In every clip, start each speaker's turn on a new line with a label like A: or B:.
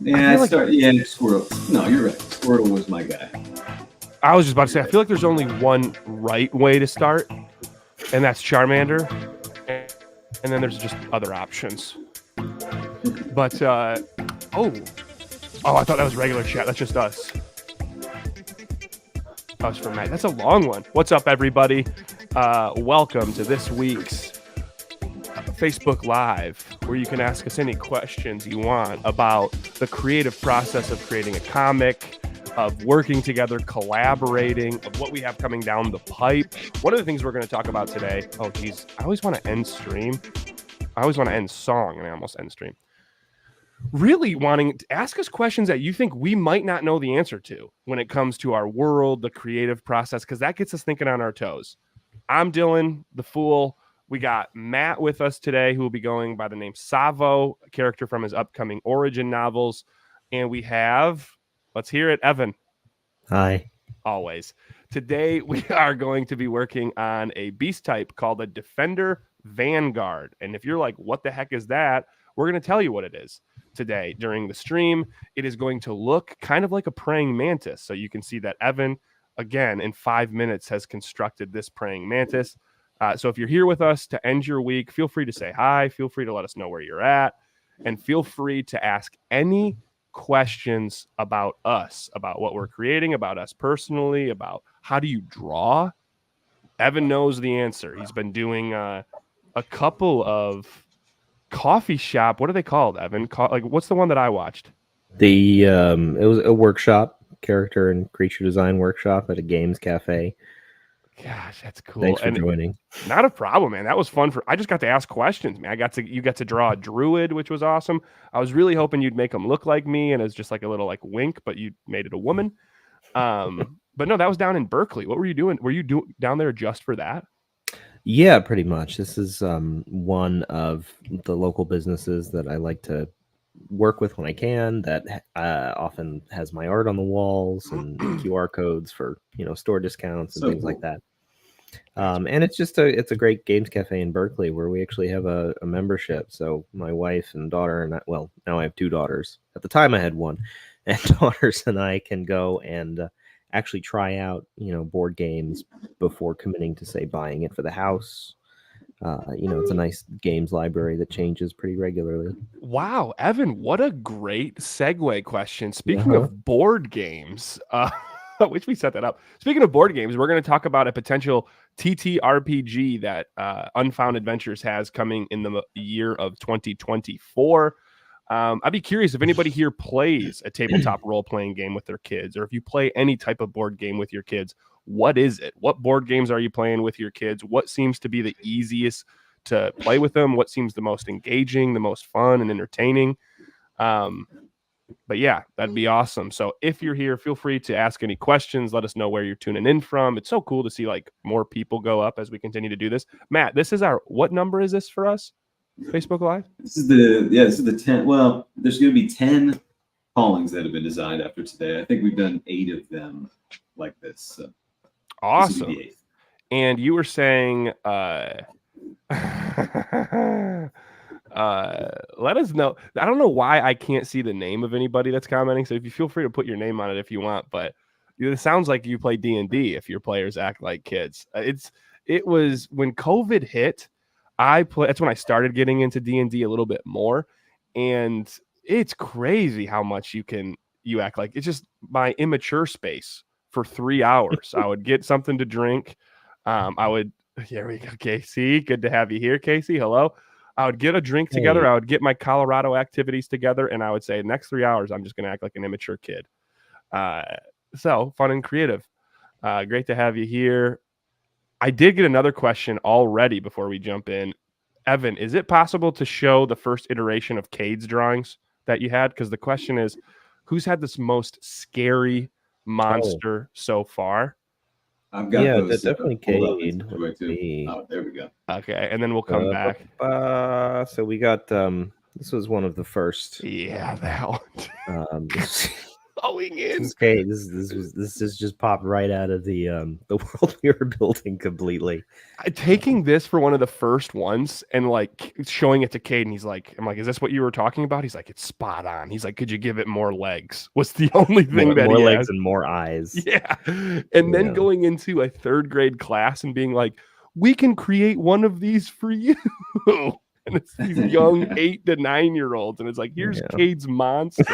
A: Yeah, Squirtle. No, you're right. Squirtle was my guy.
B: I was just about to say, I feel like there's only one right way to start, and that's Charmander, and then there's just other options. But I thought that was regular chat. That's just us. That was from Matt. That's a long one. What's up, everybody? Welcome to this week's Facebook Live, where you can ask us any questions you want about the creative process of creating a comic, of working together, collaborating, of what we have coming down the pipe. One of the things we're going to talk about today, oh geez, I always want to end stream. I always want to end song, and I almost end stream. Really wanting to ask us questions that you think we might not know the answer to when it comes to our world, the creative process, because that gets us thinking on our toes. I'm Dylan, the Fool. We got Matt with us today, who will be going by the name Savo, a character from his upcoming Origin novels. And we have, let's hear it, Evan.
C: Hi.
B: Always. Today, we are going to be working on a beast type called a Defender Vanguard. And if you're like, what the heck is that? We're going to tell you what it is today during the stream. It is going to look kind of like a praying mantis. So you can see that Evan, again, in 5 minutes has constructed this praying mantis. So if you're here with us to end your week, feel free to say hi. Feel free to let us know where you're at. And feel free to ask any questions about us, about what we're creating, about us personally, about how do you draw. Evan knows the answer. He's been doing a couple of coffee shop. What are they called, Evan? What's the one that I watched?
C: It was a workshop, character and creature design workshop at a games cafe.
B: Gosh, that's cool.
C: Thanks for joining.
B: Not a problem, man. That was fun. I just got to ask questions, man. You got to draw a druid, which was awesome. I was really hoping you'd make him look like me, and it's just like a little like wink, but you made it a woman. But no, that was down in Berkeley. What were you doing? Were you down there just for that?
C: Yeah, pretty much. This is one of the local businesses that I like to work with when I can, that often has my art on the walls and QR codes for store discounts and things like that. And it's a great games cafe in Berkeley where we actually have a membership. So my wife and daughter and now I have two daughters. At the time I had one, and daughters and I can go and actually try out board games before committing to, say, buying it for the house. It's a nice games library that changes pretty regularly.
B: Wow, Evan, what a great segue question. Speaking of board games, which we set that up. Speaking of board games, we're going to talk about a potential TTRPG that Unfound Adventures has coming in the year of 2024. I'd be curious if anybody here plays a tabletop role-playing game with their kids, or if you play any type of board game with your kids. What is it? What board games are you playing with your kids? What seems to be the easiest to play with them? What seems the most engaging, the most fun and entertaining? But yeah, that'd be awesome. So if you're here, feel free to ask any questions. Let us know where you're tuning in from. It's so cool to see like more people go up as we continue to do this. Matt, this is what number is this for us? Facebook Live?
A: This is the 10. Well, there's going to be 10 callings that have been designed after today. I think we've done 8 of them like this. So
B: awesome. And you were saying, let us know. I don't know why I can't see the name of anybody that's commenting. So if you feel free to put your name on it if you want, but it sounds like you play D&D if your players act like kids. It was when COVID hit. That's when I started getting into D&D a little bit more, and it's crazy how much you act like it's just my immature space for 3 hours. I would get something to drink. Here we go, Casey. Good to have you here, Casey. Hello. I would get a drink together. I would get my Colorado activities together, and I would say the next 3 hours, I'm just going to act like an immature kid. So fun and creative. Great to have you here. I did get another question already before we jump in. Evan, is it possible to show the first iteration of Cade's drawings that you had? Because the question is, who's had this most scary monster so far?
A: I've got those.
C: That's definitely Cade.
A: Oh, there we go.
B: Okay, and then we'll come back.
C: So we got this was one of the first.
B: Yeah, that one. going in.
C: Okay, this is just popped right out of the world we were building completely.
B: Taking this for one of the first ones and like showing it to Cade, and I'm like, is this what you were talking about? He's like, it's spot on. He's like, could you give it more legs? Was the only thing that
C: More
B: he
C: legs
B: asked.
C: and more eyes.
B: Yeah. And then
C: Yeah.
B: going into a third grade class and being like, we can create one of these for you. And it's these young 8 to 9-year-olds. And it's like, here's
C: Yeah.
B: Cade's monster.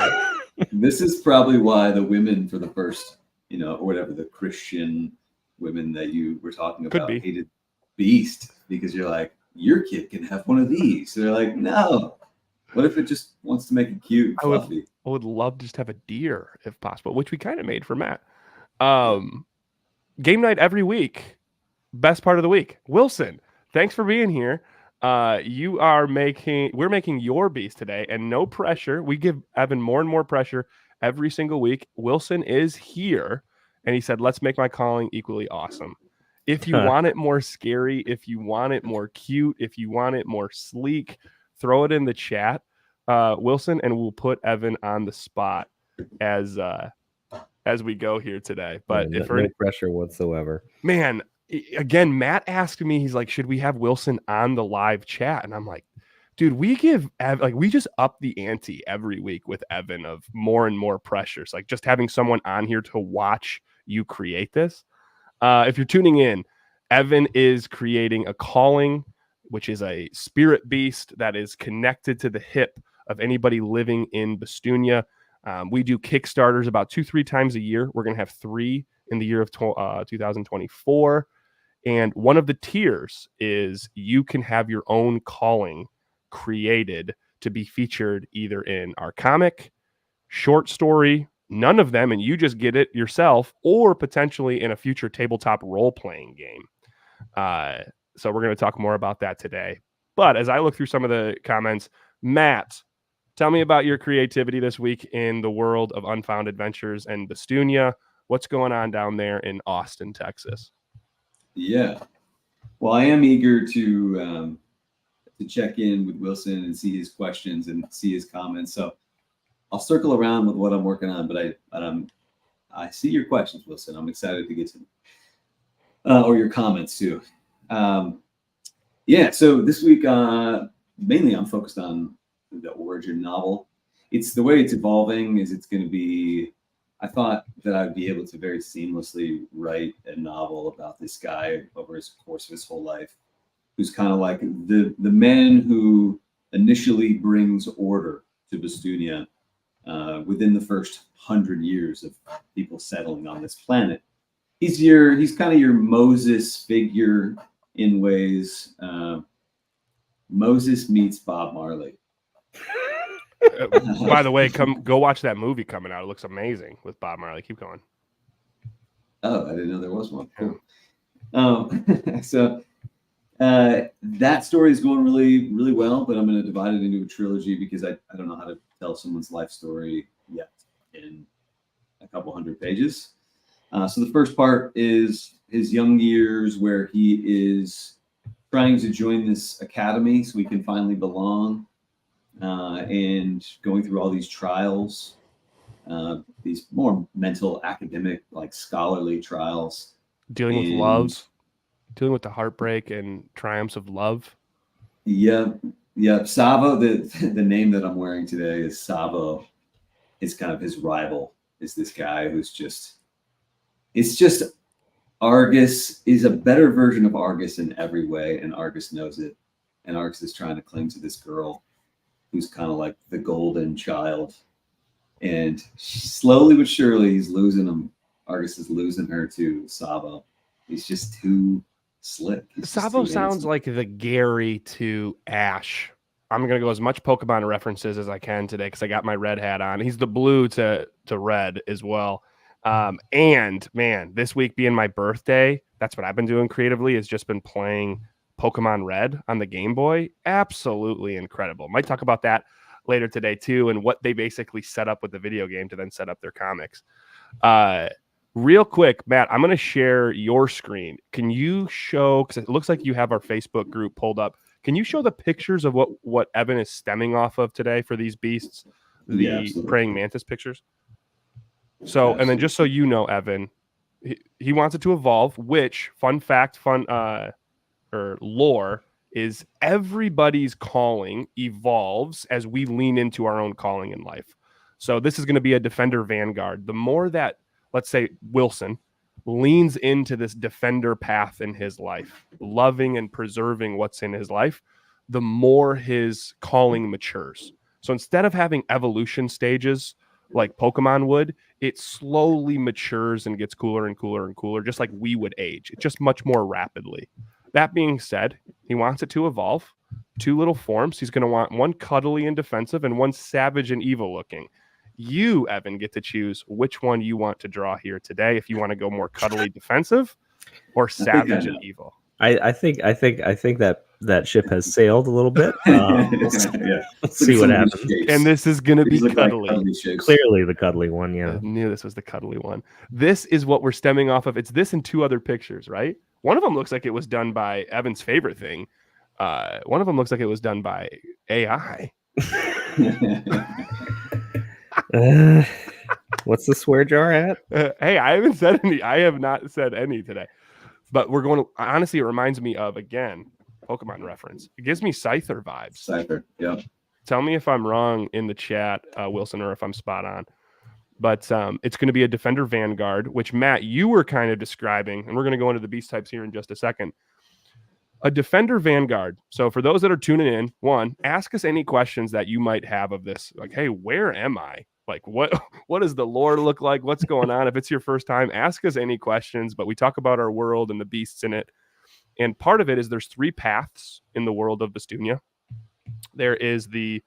A: This is probably why the women for the first, or whatever, the Christian women that you were talking
B: Could
A: about
B: be.
A: hated Beast, because you're like, your kid can have one of these. So they're like, no. What if it just wants to make it cute and fluffy?
B: I would love to just have a deer if possible, which we kind of made for Matt. Game night every week. Best part of the week. Wilson, thanks for being here. We're making your beast today, and no pressure. We give Evan more and more pressure every single week. Wilson is here, and he said, let's make my calling equally awesome. If you want it more scary, if you want it more cute, if you want it more sleek, throw it in the chat, Wilson, and we'll put Evan on the spot as we go here today. But
C: no pressure whatsoever.
B: Man, again, Matt asked me, he's like, should we have Wilson on the live chat? And I'm like, dude, we just up the ante every week with Evan of more and more pressures. Like just having someone on here to watch you create this. If you're tuning in, Evan is creating a calling, which is a spirit beast that is connected to the hip of anybody living in Bastunia. We do Kickstarters about 2-3 times a year. We're going to have 3 in the year of 2024. And one of the tiers is you can have your own calling created to be featured either in our comic, short story, none of them, and you just get it yourself, or potentially in a future tabletop role-playing game. So we're going to talk more about that today. But as I look through some of the comments, Matt, tell me about your creativity this week in the world of Unfound Adventures and Bastunia. What's going on down there in Austin, Texas?
A: Yeah. Well, I am eager to check in with Wilson and see his questions and see his comments. So I'll circle around with what I'm working on, but I see your questions, Wilson. I'm excited to get to them. Or your comments too. So this week, mainly I'm focused on the origin novel. It's the way it's evolving is it's going to be, I thought that I'd be able to very seamlessly write a novel about this guy over his course of his whole life, who's kind of like the man who initially brings order to Bastunia within the first 100 years of people settling on this planet. He's kind of your Moses figure in ways. Moses meets Bob Marley.
B: By the way, go watch that movie coming out. It looks amazing with Bob Marley. Keep going.
A: Oh, I didn't know there was one. Cool. So that story is going really, really well, but I'm going to divide it into a trilogy because I don't know how to tell someone's life story yet in a couple hundred pages. So the first part is his young years where he is trying to join this academy so he can finally belong, and going through all these trials, these more mental, academic, like scholarly trials.
B: Dealing with love, dealing with the heartbreak and triumphs of love.
A: Yeah. Savo, the name that I'm wearing today is Savo. Is kind of his rival. Is this guy who's it's just Argus is a better version of Argus in every way, and Argus knows it. And Argus is trying to cling to this girl who's kind of like the golden child. And slowly but surely, he's losing him. Argus is losing her to Savo. He's just too slick.
B: Savo sounds like the Gary to Ash. I'm going to go as much Pokemon references as I can today because I got my red hat on. He's the blue to red as well. And man, this week being my birthday, that's what I've been doing creatively, is just been playing Pokemon Red on the Game Boy. Absolutely incredible. Might talk about that later today too, and what they basically set up with the video game to then set up their comics. Real quick, Matt, I'm going to share your screen. Can you show, because it looks like you have our Facebook group pulled up. Can you show the pictures of what Evan is stemming off of today for these beasts? The praying mantis pictures? So, and then just so you know, Evan, he wants it to evolve, which fun fact, or lore is everybody's calling evolves as we lean into our own calling in life. So this is going to be a Defender Vanguard. The more that, let's say, Wilson leans into this defender path in his life, loving and preserving what's in his life, the more his calling matures. So instead of having evolution stages like Pokemon would, it slowly matures and gets cooler and cooler and cooler, just like we would age. It's just much more rapidly. That being said, he wants it to evolve. 2 little forms. He's going to want one cuddly and defensive and one savage and evil looking. You, Evan, get to choose which one you want to draw here today. If you want to go more cuddly defensive or savage and evil.
C: I think that ship has sailed a little bit. Let's see what happens.
B: And this is going to be cuddly.
C: Clearly the cuddly one, yeah.
B: I knew this was the cuddly one. This is what we're stemming off of. It's this and 2 other pictures, right? One of them looks like it was done by Evan's favorite thing. One of them looks like it was done by AI.
C: What's the swear jar at?
B: Hey, I haven't said any. I have not said any today. But we're going to, honestly, it reminds me of, again, Pokemon reference. It gives me Scyther vibes.
A: Scyther, yeah.
B: Tell me if I'm wrong in the chat, Wilson, or if I'm spot on. But it's going to be a Defender Vanguard, which, Matt, you were kind of describing, and we're going to go into the beast types here in just a second. A Defender Vanguard. So for those that are tuning in, one, ask us any questions that you might have of this. Like, hey, where am I? Like, what does the lore look like? What's going on? If it's your first time, ask us any questions. But we talk about our world and the beasts in it. And part of it is there's 3 paths in the world of Vestunia. There is the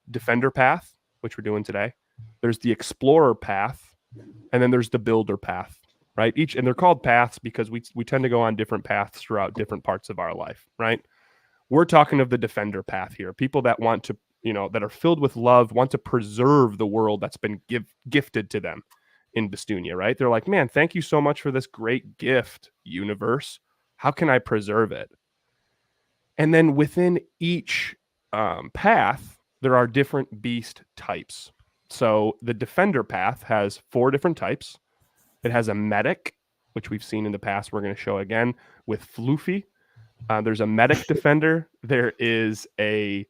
B: Defender path, which we're doing today. There's the Explorer path. And then there's the Builder path, right? And they're called paths because we tend to go on different paths throughout different parts of our life, right? We're talking of the Defender path here. People that want to, that are filled with love, want to preserve the world that's been gifted to them in Vestunia, right? They're like, man, thank you so much for this great gift, universe. How can I preserve it? And then within each path, there are different beast types. So the Defender path has 4 different types. It has a medic, which we've seen in the past. We're going to show again with Floofy. There's a medic defender. There is a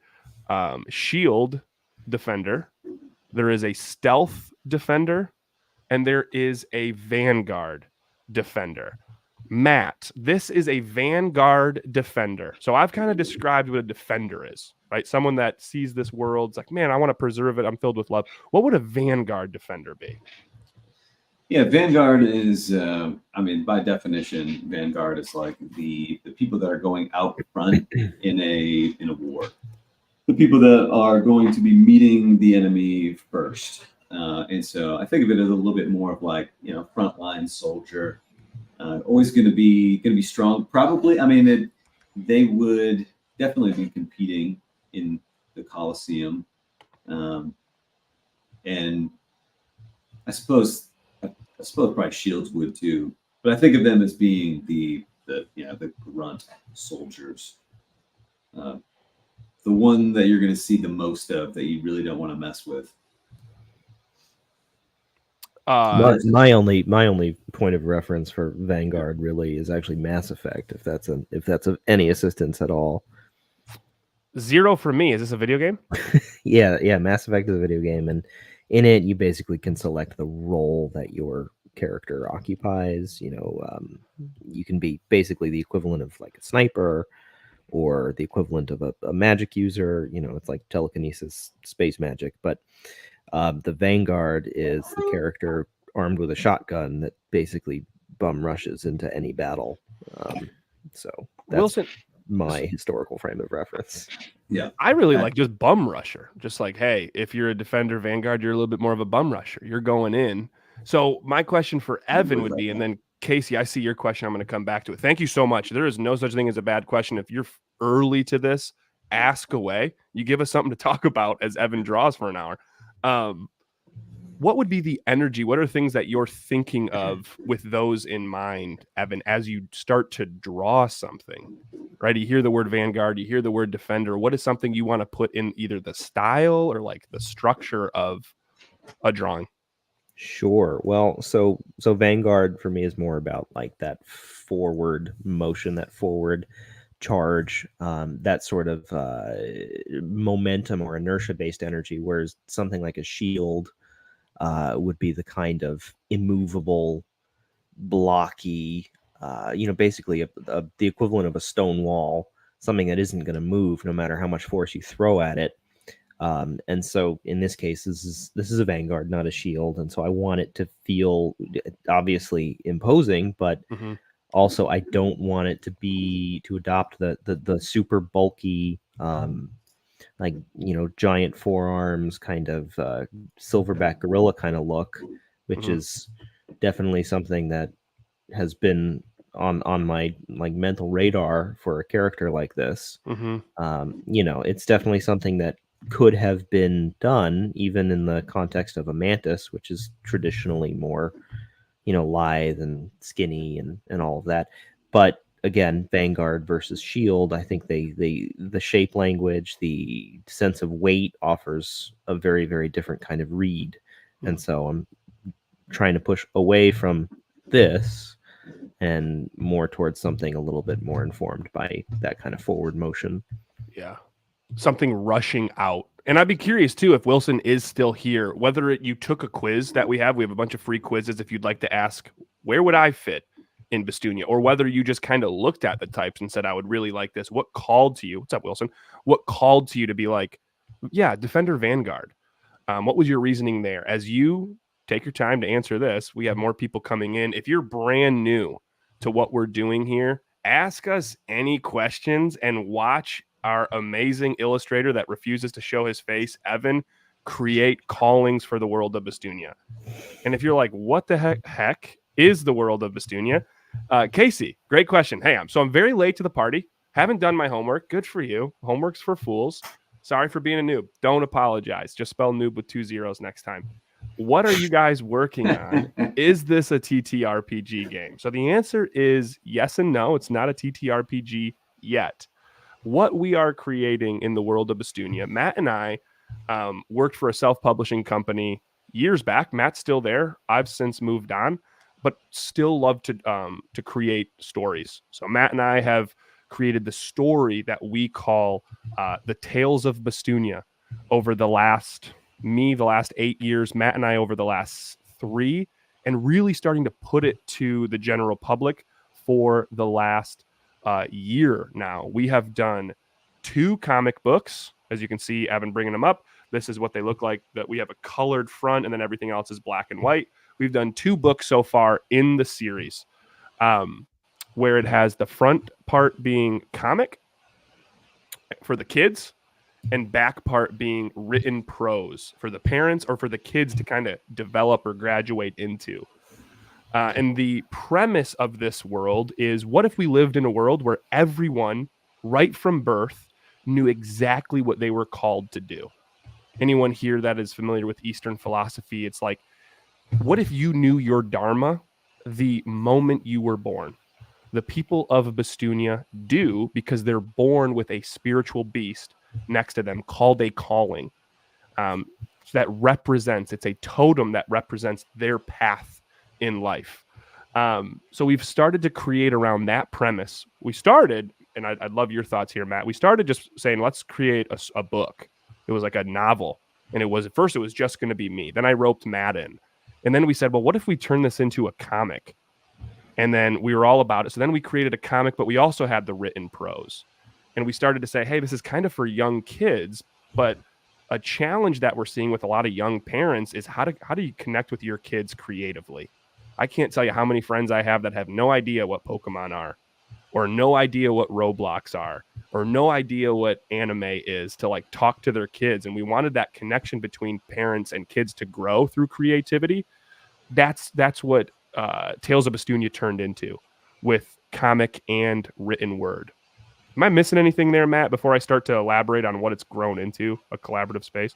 B: shield defender. There is a stealth defender. And there is a vanguard defender. Matt, this is a vanguard defender. So I've kind of described what a defender is, right? Someone that sees this world, it's like, man, I want to preserve it. I'm filled with love. What would a vanguard defender be?
A: Yeah, Vanguard is, by definition, Vanguard is like the people that are going out front in a war. The people that are going to be meeting the enemy first. And so I think of it as a little bit more of like, frontline soldier. Always going to be strong. Probably, they would definitely be competing in the Colosseum. And I suppose probably shields would too, but I think of them as being the grunt soldiers, the one that you're going to see the most of that you really don't want to mess with.
C: My only point of reference for Vanguard really is actually Mass Effect, if that's of any assistance at all.
B: 0 for me. Is this a video game?
C: Yeah. Mass Effect is a video game, and in it, you basically can select the role that your character occupies. You can be basically the equivalent of like a sniper or the equivalent of a magic user. It's like telekinesis, space magic. But the Vanguard is the character armed with a shotgun that basically bum rushes into any battle. So that's
B: Wilson,
C: my historical frame of reference.
A: Yeah,
B: I really like just bum rusher. Just like, hey, if you're a Defender Vanguard, you're a little bit more of a bum rusher. You're going in. So my question for Evan would be, and then Casey, I see your question. I'm going to come back to it. Thank you so much. There is no such thing as a bad question. If you're early to this, ask away. You give us something to talk about as Evan draws for an hour. What would be the energy? What are things that you're thinking of with those in mind, Evan, as you start to draw something, right? You hear the word Vanguard, you hear the word Defender. What is something you want to put in either the style or like the structure of a drawing?
C: Sure. Well, so Vanguard for me is more about like that forward motion, that forward charge, that sort of momentum or inertia based energy, whereas something like a shield would be the kind of immovable, blocky, basically the equivalent of a stone wall, something that isn't going to move no matter how much force you throw at it. And so in this case, this is a Vanguard, not a shield, and so I want it to feel obviously imposing, but
B: Mm-hmm.
C: also I don't want it to adopt the super bulky, like giant forearms kind of silverback gorilla kind of look, which
B: Mhm.
C: is definitely something that has been on my like mental radar for a character like this.
B: Mm-hmm.
C: It's definitely something that could have been done even in the context of a mantis, which is traditionally more, lithe and skinny and all of that. But again, Vanguard versus Shield, I think the shape language, the sense of weight offers a very, very different kind of read. And so I'm trying to push away from this and more towards something a little bit more informed by that kind of forward motion.
B: Yeah. Something rushing out. And I'd be curious too if Wilson is still here, whether you took a quiz that we have. We have a bunch of free quizzes if you'd like to ask, where would I fit in Bastunia? Or whether you just kind of looked at the types and said, I would really like this. What called to you? What's up, Wilson? What called to you to be like, yeah, Defender Vanguard? What was your reasoning there? As you take your time to answer this, we have more people coming in. If you're brand new to what we're doing here, ask us any questions and watch our amazing illustrator that refuses to show his face, Evan, create callings for the world of Bastunia. And if you're like, what the heck is the world of Bastunia? Casey, great question. Hey, I'm very late to the party. Haven't done my homework. Good for you. Homework's for fools. Sorry for being a noob. Don't apologize. Just spell noob with 2 zeros next time. What are you guys working on? Is this a TTRPG game? So the answer is yes and no. It's not a TTRPG yet. What we are creating in the world of Bastunia, Matt and I worked for a self-publishing company years back. Matt's still there. I've since moved on, but still love to create stories. So Matt and I have created the story that we call the Tales of Bastunia over the last 8 years, Matt and I over the last 3, and really starting to put it to the general public for the last year now. We have done 2 comic books. As you can see, Evan bringing them up. This is what they look like. That we have a colored front, and then everything else is black and white. We've done 2 books so far in the series, where it has the front part being comic for the kids, and back part being written prose for the parents or for the kids to kind of develop or graduate into. And the premise of this world is, what if we lived in a world where everyone, right from birth, knew exactly what they were called to do? Anyone here that is familiar with Eastern philosophy, it's like, what if you knew your dharma the moment you were born? The people of Bastunia do, because they're born with a spiritual beast next to them called a calling. That represents, it's a totem that represents their path in life. So we've started to create around that premise. We started, and I'd love your thoughts here, Matt. We started just saying, let's create a book. It was like a novel. And at first it was just going to be me. Then I roped Matt in. And then we said, well, what if we turn this into a comic? And then we were all about it. So then we created a comic, but we also had the written prose. And we started to say, hey, this is kind of for young kids, but a challenge that we're seeing with a lot of young parents is how do you connect with your kids creatively? I can't tell you how many friends I have that have no idea what Pokemon are, or no idea what Roblox are, or no idea what anime is, to like talk to their kids. And we wanted that connection between parents and kids to grow through creativity. That's what Tales of Bastunia turned into, with comic and written word. Am I missing anything there, Matt, before I start to elaborate on what it's grown into, a collaborative space?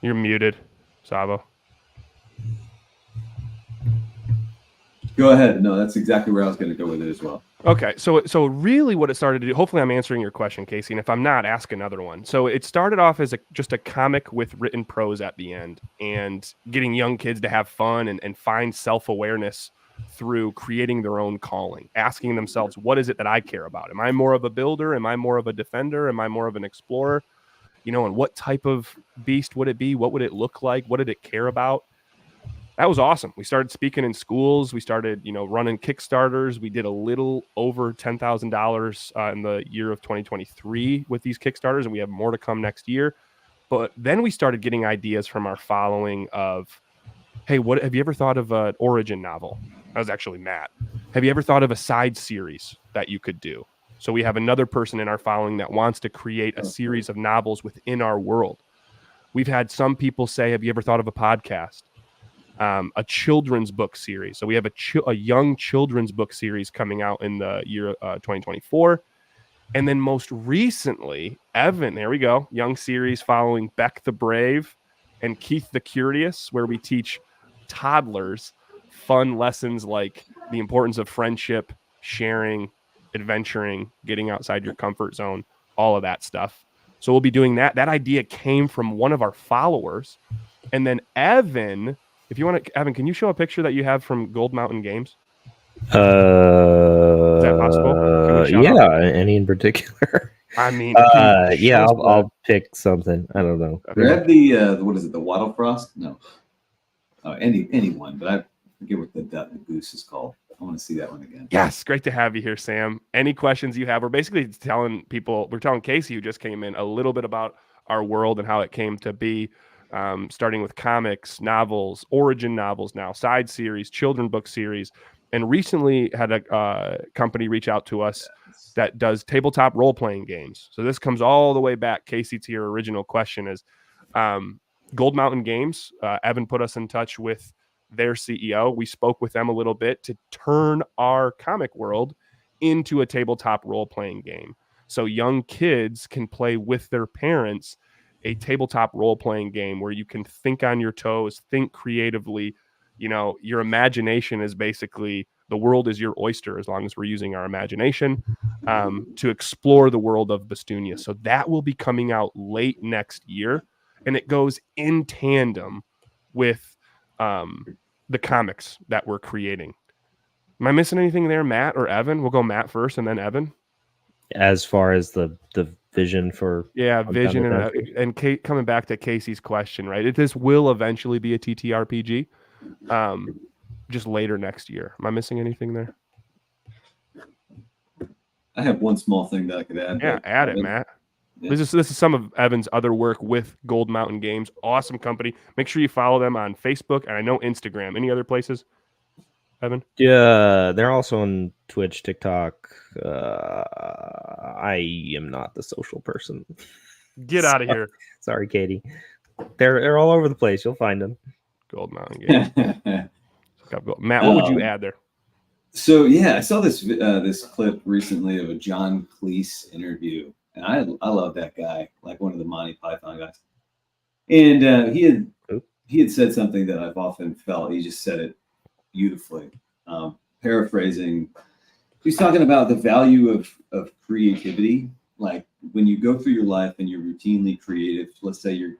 B: You're muted, Savo.
A: Go ahead. No, that's exactly where I was going to go with it as well.
B: Okay, so really what it started to do, hopefully I'm answering your question, Casey, and if I'm not, ask another one. So it started off as just a comic with written prose at the end and getting young kids to have fun and find self-awareness through creating their own calling, asking themselves, what is it that I care about? Am I more of a builder? Am I more of a defender? Am I more of an explorer? You know, and what type of beast would it be? What would it look like? What did it care about? That was awesome. We started speaking in schools. We started, running Kickstarters. We did a little over $10,000 in the year of 2023 with these Kickstarters, and we have more to come next year. But then we started getting ideas from our following of, hey, what have you ever thought of an origin novel? That was actually Matt. Have you ever thought of a side series that you could do? So we have another person in our following that wants to create a series of novels within our world. We've had some people say, have you ever thought of a podcast? A children's book series. So we have a young children's book series coming out in the year 2024. And then most recently, Evan, there we go, young series following Beck the Brave and Keith the Curious, where we teach toddlers fun lessons like the importance of friendship, sharing, adventuring, getting outside your comfort zone, all of that stuff. So we'll be doing that. That idea came from one of our followers. And then Evan, if you want to, Evan, can you show a picture that you have from Gold Mountain Games? Is that possible?
C: Yeah, any in particular?
B: I mean,
C: yeah, I'll pick something. I don't know.
B: Okay.
A: Grab the what is it? The Wattle Frost? No, any one. But I forget what the goose is called. I want to see that one again.
B: Yes, great to have you here, Sam. Any questions you have? We're basically telling people. We're telling Casey, who just came in, a little bit about our world and how it came to be. Starting with comics, novels, origin novels now, side series, children book series, and recently had a company reach out to us that does tabletop role-playing games. So this comes all the way back, Casey, to your original question is Gold Mountain Games. Evan put us in touch with their CEO. We spoke with them a little bit to turn our comic world into a tabletop role-playing game. So young kids can play with their parents a tabletop role-playing game where you can think on your toes, think creatively. Your imagination is basically, the world is your oyster as long as we're using our imagination to explore the world of Bastunia. So that will be coming out late next year, and it goes in tandem with the comics that we're creating. Am I missing anything there, Matt or Evan? We'll go Matt first and then Evan. As
C: far as the vision for
B: vision and Kate, coming back to Casey's question, right? This will eventually be a TTRPG, just later next year. Am I missing anything there?
A: I have one small thing that I could add.
B: Yeah, add it, Matt. Yeah. This is some of Evan's other work with Gold Mountain Games. Awesome company. Make sure you follow them on Facebook and I know Instagram. Any other places, Evan?
C: Yeah, they're also on Twitch, TikTok. I am not the social person.
B: Get out of here.
C: Sorry, Katie. They're all over the place. You'll find them.
B: Gold Mountain Games. Matt, what would you add there?
A: So yeah, I saw this this clip recently of a John Cleese interview, and I love that guy, like one of the Monty Python guys. And he had said something that I've often felt. He just said it beautifully. Paraphrasing, he's talking about the value of creativity. Like when you go through your life and you're routinely creative, let's say you're,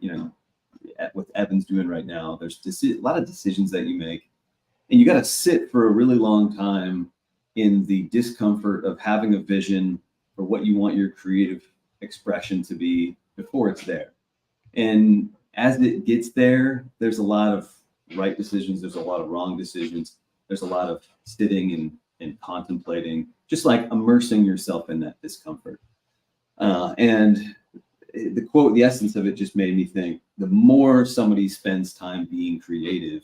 A: what Evan's doing right now, there's a lot of decisions that you make, and you got to sit for a really long time in the discomfort of having a vision for what you want your creative expression to be before it's there. And as it gets there, there's a lot of right decisions. There's a lot of wrong decisions. There's a lot of sitting and contemplating, just like immersing yourself in that discomfort. And the quote, the essence of it just made me think, the more somebody spends time being creative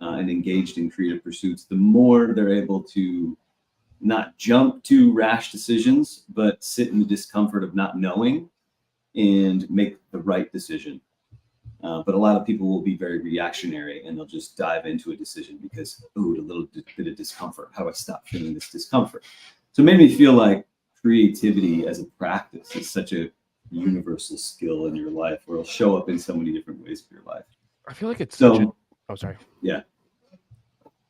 A: and engaged in creative pursuits, the more they're able to not jump to rash decisions, but sit in the discomfort of not knowing and make the right decision. But a lot of people will be very reactionary and they'll just dive into a decision because, a little bit of discomfort. How do I stop feeling this discomfort? So it made me feel like creativity as a practice is such a universal skill in your life where it'll show up in so many different ways of your life.
B: I feel like it's
A: so.
B: Oh, sorry.
A: Yeah.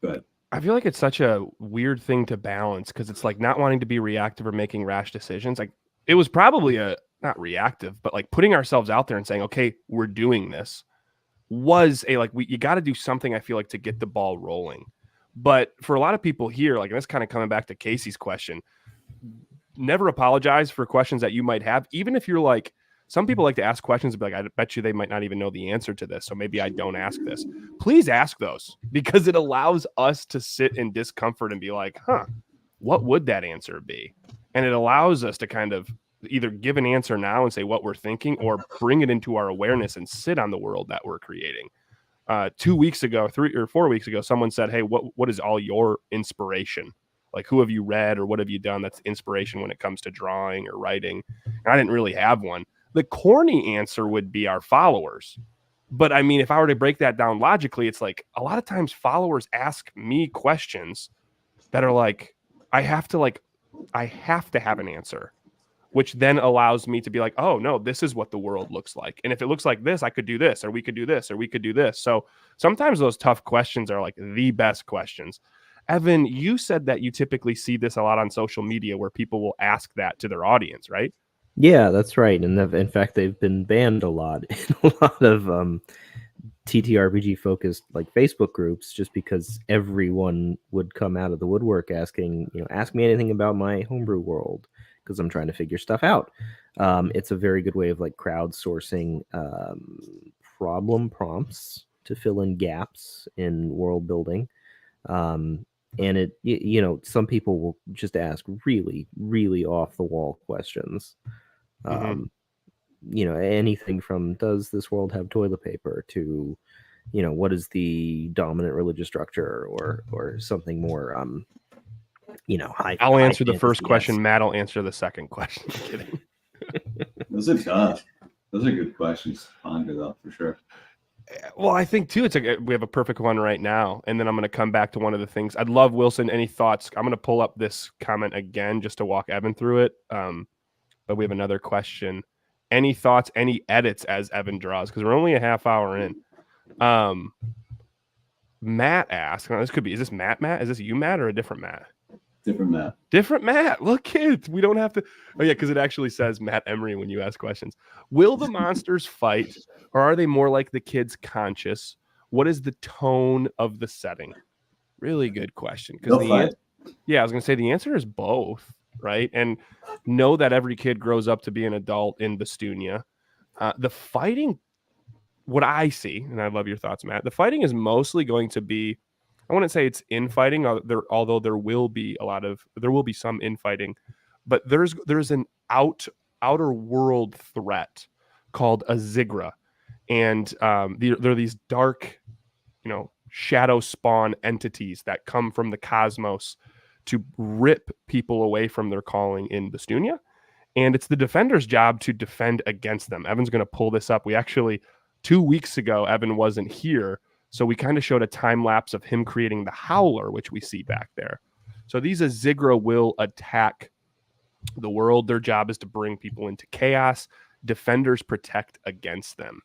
A: Go ahead.
B: I feel like it's such a weird thing to balance because it's like not wanting to be reactive or making rash decisions. Like it was probably not reactive, but like putting ourselves out there and saying, okay, we're doing this was you got to do something, I feel like, to get the ball rolling. But for a lot of people here, like, and this kind of coming back to Casey's question, never apologize for questions that you might have, even if you're like, some people like to ask questions and be like, I bet you they might not even know the answer to this, so maybe I don't ask this. Please ask those, because it allows us to sit in discomfort and be like, what would that answer be? And it allows us to kind of either give an answer now and say what we're thinking, or bring it into our awareness and sit on the world that we're creating. 2 weeks ago, 3 or 4 weeks ago, someone said, hey, what is all your inspiration? Like, who have you read or what have you done that's inspiration when it comes to drawing or writing? And I didn't really have one. The corny answer would be our followers. But I mean, if I were to break that down logically, it's like a lot of times followers ask me questions that are like, I have to have an answer, which then allows me to be like, oh no, this is what the world looks like. And if it looks like this, I could do this, or we could do this, or we could do this. So sometimes those tough questions are like the best questions. Evan, you said that you typically see this a lot on social media where people will ask that to their audience, right?
C: Yeah, that's right. And in fact, they've been banned a lot in a lot of TTRPG focused like Facebook groups, just because everyone would come out of the woodwork asking, ask me anything about my homebrew world, because I'm trying to figure stuff out. It's a very good way of like crowdsourcing problem prompts to fill in gaps in world building. And it, some people will just ask really, really off the wall questions. Anything from, does this world have toilet paper, to, what is the dominant religious structure, or something more,
B: I'll answer the first question. Matt will answer the second question. I'm kidding.
A: Those are tough. Those are good questions to ponder, though, for sure.
B: Well, I think too, we have a perfect one right now, and then I'm going to come back to one of the things. I'd love, Wilson, any thoughts? I'm going to pull up this comment again just to walk Evan through it. But we have another question. Any thoughts, any edits as Evan draws? Because we're only a half hour in. Matt asked, is this Matt? Is this you, Matt, or a different Matt?
A: Different Matt.
B: Look, kids, we don't have to. Oh yeah, because it actually says Matt Emery when you ask questions. Will the monsters fight, or are they more like the kids conscious? What is the tone of the setting? Really good question. Because I was gonna say the answer is both, right? And know that every kid grows up to be an adult in Bastunia. The fighting, what I see, and I love your thoughts, Matt. The fighting is mostly going to be, I wouldn't say it's infighting, although there will be some infighting, but there's an outer world threat called a Zigra, and they're these dark, shadow spawn entities that come from the cosmos to rip people away from their calling in Bastunia, and it's the Defender's job to defend against them. Evan's going to pull this up. We actually, 2 weeks ago, Evan wasn't here, so we kind of showed a time lapse of him creating the Howler, which we see back there. So these Azigra will attack the world. Their job is to bring people into chaos. Defenders protect against them.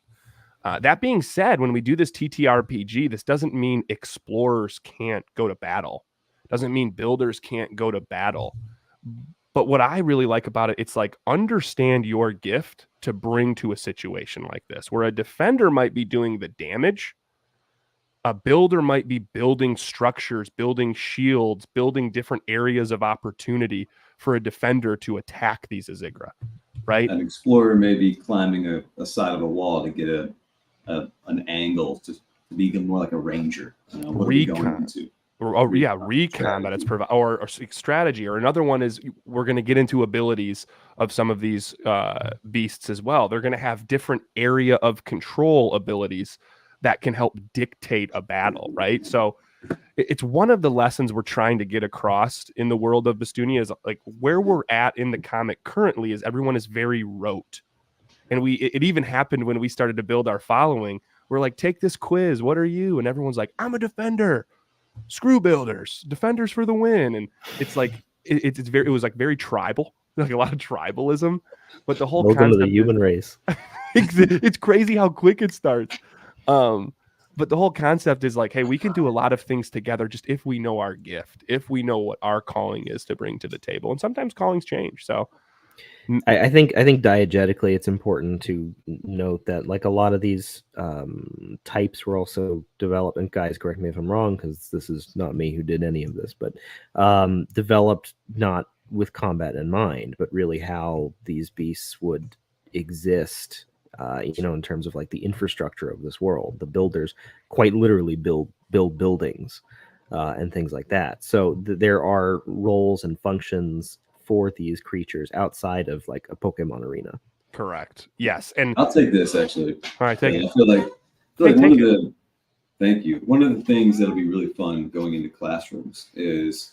B: That being said, when we do this TTRPG, this doesn't mean explorers can't go to battle. Doesn't mean builders can't go to battle. But what I really like about it, it's like, understand your gift to bring to a situation like this, where a defender might be doing the damage. A builder might be building structures, building shields, building different areas of opportunity for a defender to attack these Azigra, right?
A: An explorer may be climbing a side of a wall to get an angle to be more like a ranger. What
B: recon. Recon that it's provide, or strategy. Or another one is, we're going to get into abilities of some of these beasts as well. They're going to have different area of control abilities that can help dictate a battle, right? So it's one of the lessons we're trying to get across in the world of Bastunia, is like, where we're at in the comic currently is everyone is very rote. And it even happened when we started to build our following. We're like, take this quiz. What are you? And everyone's like, I'm a defender. Screw builders. Defenders for the win. And it's like, it was like very tribal, like a lot of tribalism. But the whole
C: welcome to the human race.
B: It's crazy how quick it starts. But the whole concept is like, hey, we can do a lot of things together just if we know our gift, if we know what our calling is to bring to the table. And sometimes callings change. So
C: I think diegetically it's important to note that like a lot of these types were also developed, and guys correct me if I'm wrong because this is not me who did any of this, but developed not with combat in mind, but really how these beasts would exist, in terms of like the infrastructure of this world. The builders quite literally build buildings and things like that. So there are roles and functions for these creatures outside of like a Pokemon arena.
B: correct. Yes. And
A: I'll take this actually.
B: all right, take
A: I
B: it.
A: feel like
B: Hey,
A: one
B: take
A: of the thank you. One of the things that'll be really fun going into classrooms is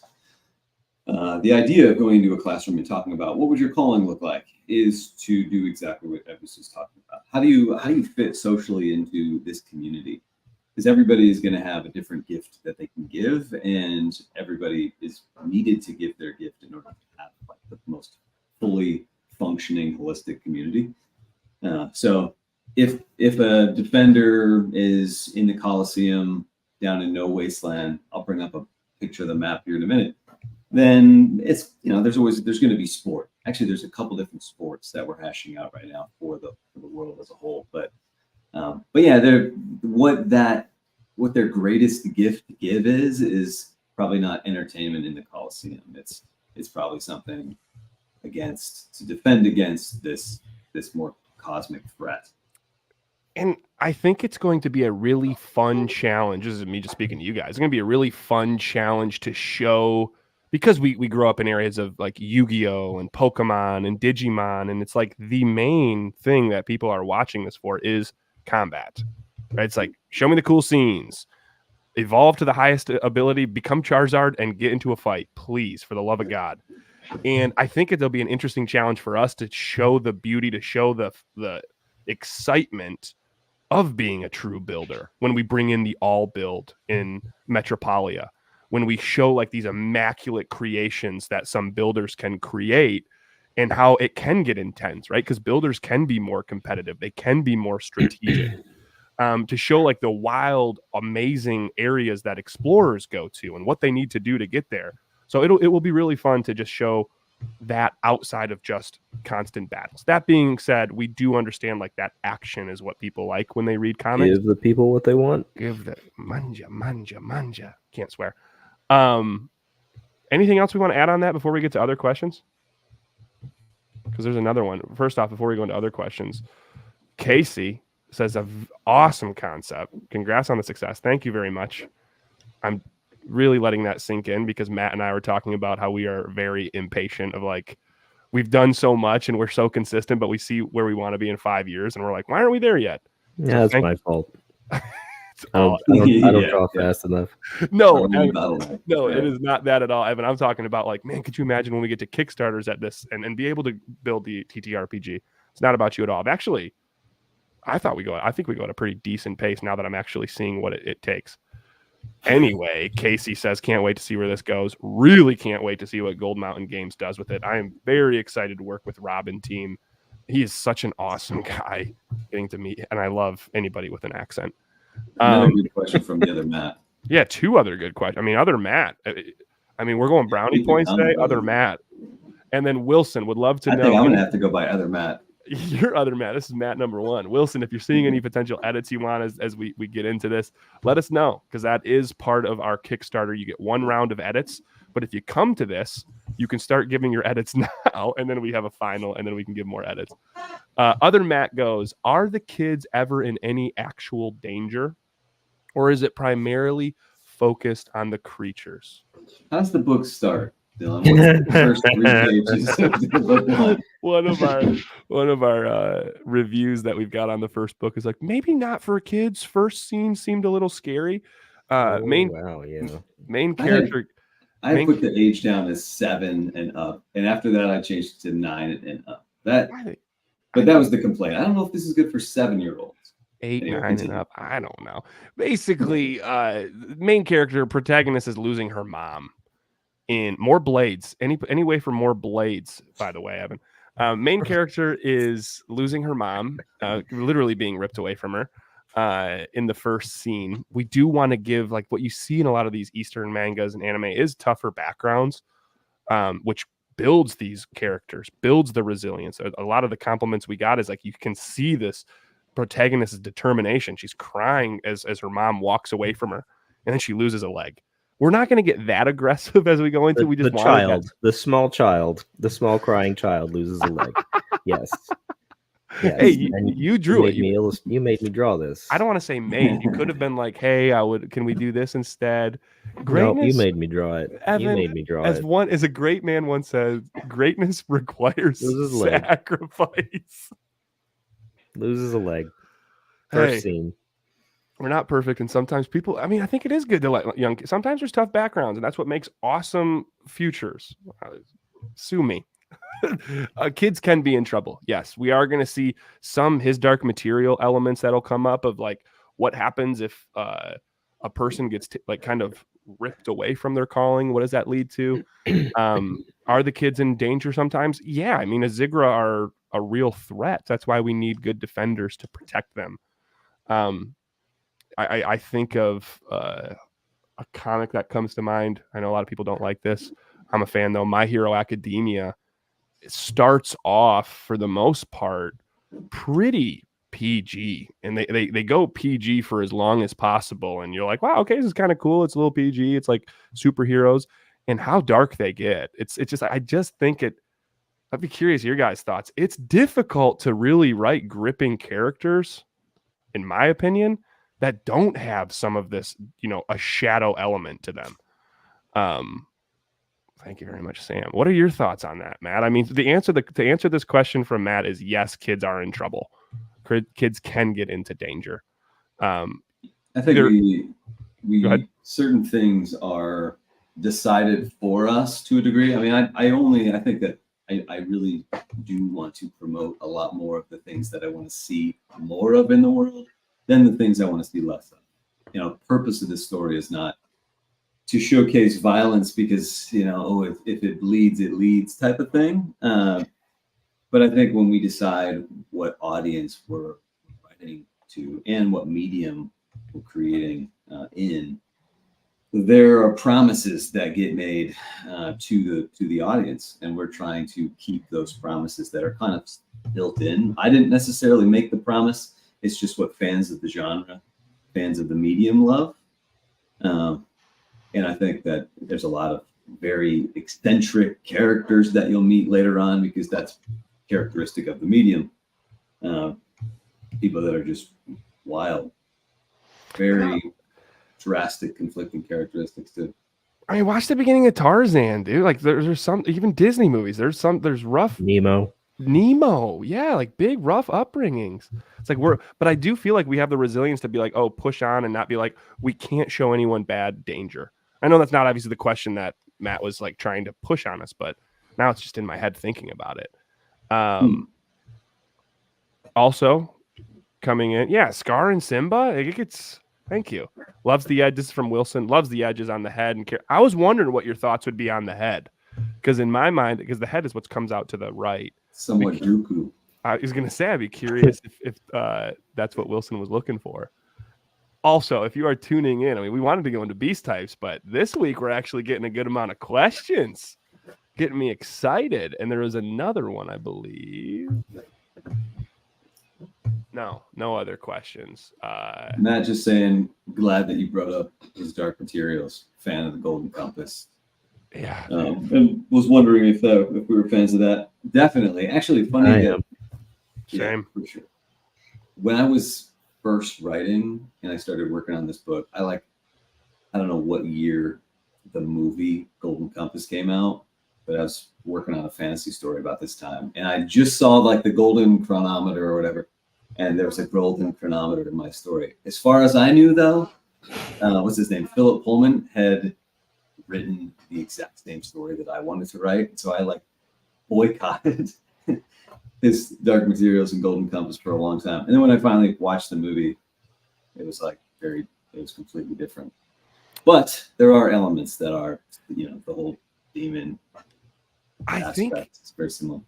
A: the idea of going into a classroom and talking about what would your calling look like is to do exactly what Evis is talking about. How do you fit socially into this community? Because everybody is going to have a different gift that they can give, and everybody is needed to give their gift in order to have like the most fully functioning holistic community. So if a defender is in the Coliseum down in No Wasteland, I'll bring up a picture of the map here in a minute. Then it's there's going to be sport. Actually, there's a couple different sports that we're hashing out right now for the world as a whole. But yeah, what their greatest gift to give is probably not entertainment in the Coliseum. It's probably something to defend against this more cosmic threat.
B: And I think it's going to be a really fun challenge. This is me just speaking to you guys. It's going to be a really fun challenge to show, because we grow up in areas of like Yu-Gi-Oh! And Pokemon and Digimon, and it's like the main thing that people are watching this for is combat. Right? It's like, show me the cool scenes. Evolve to the highest ability, become Charizard, and get into a fight, please, for the love of God. And I think it'll be an interesting challenge for us to show the beauty, to show the excitement of being a true builder when we bring in the all build in Metropolia, when we show like these immaculate creations that some builders can create and how it can get intense, right? Because builders can be more competitive. They can be more strategic. To show like the wild, amazing areas that explorers go to and what they need to do to get there. So it will be really fun to just show that outside of just constant battles. That being said, we do understand like that action is what people like when they read comics.
C: Give the people what they want.
B: Give the manja. Can't swear. Anything else we want to add on that before we get to other questions? Because there's another one. First off, before we go into other questions, Casey says awesome concept. Congrats on the success. Thank you very much. I'm really letting that sink in because Matt and I were talking about how we are very impatient of like, we've done so much and we're so consistent, but we see where we want to be in 5 years and we're like, why aren't we there yet?
C: Yeah, that's my fault. I don't draw fast enough.
B: No, it is not that at all, Evan. I'm talking about like, man, could you imagine when we get to Kickstarters at this and be able to build the TTRPG? It's not about you at all. Actually, I think we go at a pretty decent pace now that I'm actually seeing what it takes. Anyway, Casey says, can't wait to see where this goes. Really can't wait to see what Gold Mountain Games does with it. I am very excited to work with Rob and team. He is such an awesome guy getting to meet, and I love anybody with an accent.
A: Another good question from the other Matt.
B: Yeah, two other good questions. I mean, other Matt. I mean, we're going brownie points today. Other Matt. And then Wilson would love to know.
A: I think I'm going to have to go by other Matt.
B: Your other Matt. This is Matt number one. Wilson, if you're seeing any potential edits you want as we get into this, let us know, because that is part of our Kickstarter. You get one round of edits, but if you come to this, you can start giving your edits now, and then we have a final, and then we can give more edits. Other Matt goes, are the kids ever in any actual danger, or is it primarily focused on the creatures?
A: How does the book start, Dylan? What's the first 3 pages of the book?
B: One of our reviews that we've got on the first book is like, maybe not for kids. First scene seemed a little scary. Main character.
A: I put the age down as 7 and up, and after that I changed it to 9 and up. But that was the complaint. I don't know if this is good for 7-year-olds.
B: 8, 9 and up. I don't know. Basically, main character protagonist is losing her mom. In more blades. Any way for more blades, by the way, Evan. Main character is losing her mom, literally being ripped away from her. in the first scene. We do want to give, like, what you see in a lot of these Eastern mangas and anime is tougher backgrounds, which builds these characters, builds the resilience. A lot of the compliments we got is like, you can see this protagonist's determination. She's crying as her mom walks away from her, and then she loses a leg. We're not going to get that aggressive as we go into. We just
C: the small crying child loses a leg. Yes. Yes.
B: Hey, you drew it.
C: You made me draw this.
B: I don't want to say made. You could have been like, "Hey, can we do this instead?" Greatness.
C: No, you made me draw it.
B: Evan,
C: you made me draw it.
B: As a great man once said, greatness requires sacrifice.
C: Loses a leg. First scene.
B: We're not perfect, and sometimes people. I mean, I think it is good to let young. Sometimes there's tough backgrounds, and that's what makes awesome futures. Sue me. Kids can be in trouble. Yes, we are going to see some His Dark Material elements that'll come up of like what happens if a person gets like kind of ripped away from their calling. What does that lead to? Are the kids in danger sometimes? Yeah, I mean, Azigra are a real threat. That's why we need good defenders to protect them. I think of a comic that comes to mind. I know a lot of people don't like this. I'm a fan though. My Hero Academia. It starts off for the most part pretty PG, and they go PG for as long as possible, and you're like, wow, okay, this is kind of cool. It's a little PG. It's like superheroes, and how dark they get. It's just, I just think I'd be curious your guys' thoughts. It's difficult to really write gripping characters, in my opinion, that don't have some of this, a shadow element to them. Thank you very much, Sam. What are your thoughts on that, Matt? I mean, to answer this question from Matt is yes, kids are in trouble. Kids can get into danger.
A: I think we certain things are decided for us to a degree. I mean, I think that I really do want to promote a lot more of the things that I want to see more of in the world than the things I want to see less of. Purpose of this story is not to showcase violence because, if it bleeds, it leads type of thing. But I think when we decide what audience we're writing to and what medium we're creating in, there are promises that get made to the audience, and we're trying to keep those promises that are kind of built in. I didn't necessarily make the promise. It's just what fans of the genre, fans of the medium love. And I think that there's a lot of very eccentric characters that you'll meet later on because that's characteristic of the medium. People that are just wild, very drastic, conflicting characteristics too.
B: I mean, watch the beginning of Tarzan, dude. Like there's some, even Disney movies, there's rough. Nemo. Yeah, like big, rough upbringings. It's like but I do feel like we have the resilience to be like, oh, push on and not be like, we can't show anyone bad danger. I know that's not obviously the question that Matt was like trying to push on us, but now it's just in my head thinking about it. Also coming in, yeah, Scar and Simba. Thank you. Loves the edge. This is from Wilson. Loves the edges on the head. And I was wondering what your thoughts would be on the head, because in my mind, because the head is what comes out to the right.
A: Somewhat Dooku.
B: I was going to say, I'd be curious if that's what Wilson was looking for. Also, if you are tuning in, I mean, we wanted to go into beast types, but this week we're actually getting a good amount of questions, getting me excited. And there was another one, I believe. No other questions.
A: Matt just saying, glad that you brought up His Dark Materials, fan of the Golden Compass.
B: Yeah.
A: And was wondering if we were fans of that. Definitely. Actually, funny.
B: Same.
A: For sure. When I was first writing and I started working on this book, I don't know what year the movie Golden Compass came out, but I was working on a fantasy story about this time, and I just saw like the golden chronometer or whatever, and there was a golden chronometer in my story. As far as I knew, though, what's his name? Philip Pullman had written the exact same story that I wanted to write, so I boycotted his Dark Materials and Golden Compass for a long time. And then when I finally watched the movie, it was it was completely different. But there are elements that are, the whole demon
B: I
A: aspect
B: think
A: is very similar.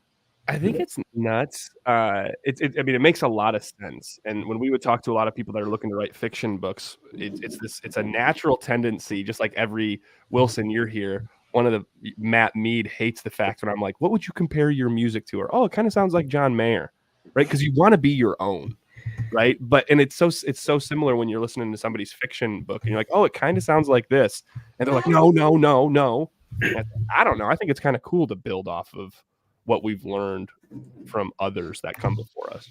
B: I think it's nuts. I mean, it makes a lot of sense. And when we would talk to a lot of people that are looking to write fiction books, it's a natural tendency, just like every Wilson, you're here. One of the Matt Mead hates the fact when I'm like, what would you compare your music to? Or, oh, it kind of sounds like John Mayer, right? Because you want to be your own, right? And it's so similar when you're listening to somebody's fiction book and you're like, oh, it kind of sounds like this. And they're like, no, no, no, no. And I don't know. I think it's kind of cool to build off of what we've learned from others that come before us.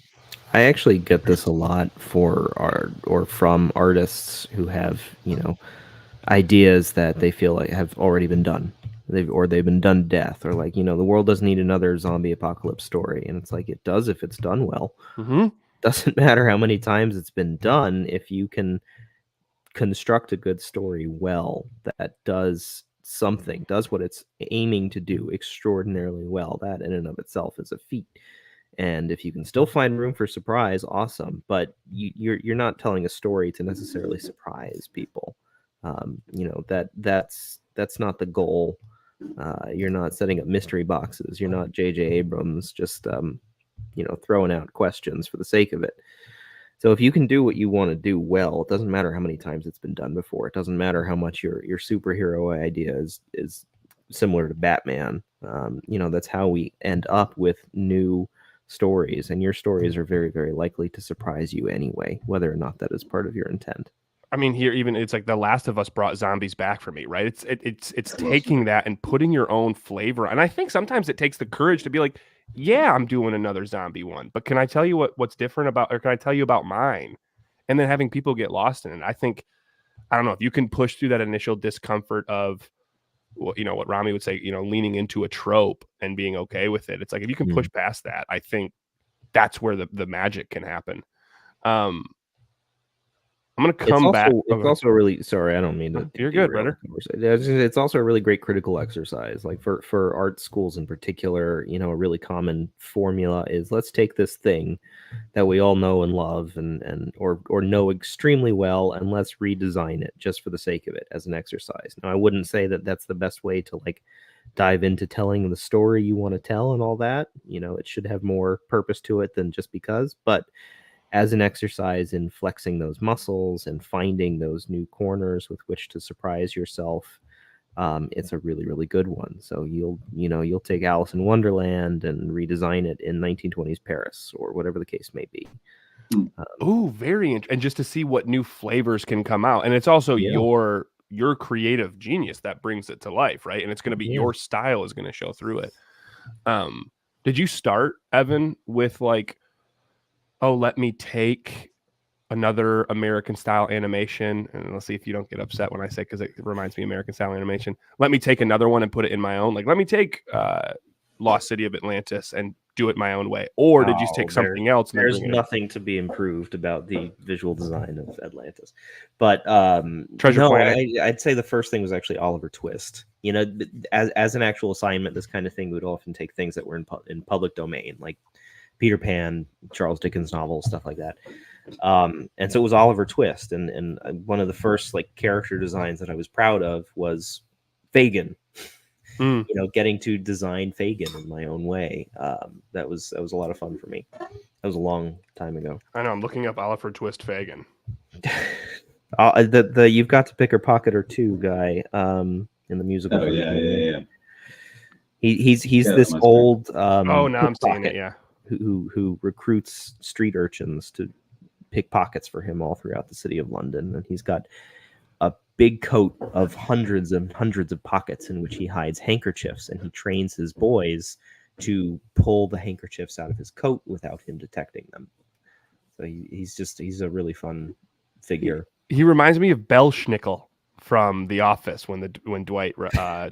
C: I actually get this a lot from artists who have, ideas that they feel like have already been done. They've been done to death, or like, the world doesn't need another zombie apocalypse story. And it's like, it does if it's done well.
B: Mm-hmm.
C: Doesn't matter how many times it's been done. If you can construct a good story well, that does what it's aiming to do extraordinarily well, that in and of itself is a feat. And if you can still find room for surprise, awesome. But you're not telling a story to necessarily surprise people. That's not the goal. You're not setting up mystery boxes. You're not J.J. Abrams just throwing out questions for the sake of it. So if you can do what you want to do well, it doesn't matter how many times it's been done before. It doesn't matter how much your superhero idea is similar to Batman. That's how we end up with new stories, and your stories are very, very likely to surprise you anyway, whether or not that is part of your intent.
B: I mean, here even it's like The Last of Us brought zombies back for me, right? It's taking that and putting your own flavor. And I think sometimes it takes the courage to be like, yeah, I'm doing another zombie one, but can I tell you what's different about, or can I tell you about mine? And then having people get lost in it. I don't know if you can push through that initial discomfort of, what Rami would say, leaning into a trope and being okay with it. It's like, if you can push past that, I think that's where the magic can happen. I'm going to come back.
C: It's also really, sorry, I don't mean to.
B: You're good, brother.
C: It's also a really great critical exercise. Like for art schools in particular, a really common formula is, let's take this thing that we all know and love or know extremely well, and let's redesign it just for the sake of it as an exercise. Now, I wouldn't say that that's the best way to like dive into telling the story you want to tell and all that. It should have more purpose to it than just because, but as an exercise in flexing those muscles and finding those new corners with which to surprise yourself, it's a really, really good one. So you'll take Alice in Wonderland and redesign it in 1920s Paris or whatever the case may be.
B: Very interesting. And just to see what new flavors can come out. And it's also your creative genius that brings it to life, right? And it's going to be your style is going to show through it. Did you start, Evan, with like, let me take another American style animation, and let's see if you don't get upset when I say, because it reminds me of American style animation. Let me take another one and put it in my own. Like, let me take Lost City of Atlantis and do it my own way. Or did you take something else? And
C: there's nothing to be improved about the visual design of Atlantis, but
B: Treasure Planet.
C: I'd say the first thing was actually Oliver Twist. As an actual assignment, this kind of thing would often take things that were in public domain, like Peter Pan, Charles Dickens novels, stuff like that. And so it was Oliver Twist. And one of the first like character designs that I was proud of was Fagin. Getting to design Fagin in my own way. That was a lot of fun for me. That was a long time ago.
B: I know, I'm looking up Oliver Twist Fagin.
C: The You've Got to Pick a Pocket or Two guy in the musical.
A: Oh, yeah.
C: He's this old
B: now I'm seeing it, yeah.
C: Who recruits street urchins to pick pockets for him all throughout the city of London. And he's got a big coat of hundreds and hundreds of pockets in which he hides handkerchiefs, and he trains his boys to pull the handkerchiefs out of his coat without him detecting them. So he's a really fun figure.
B: He reminds me of Belschnickel from The Office when Dwight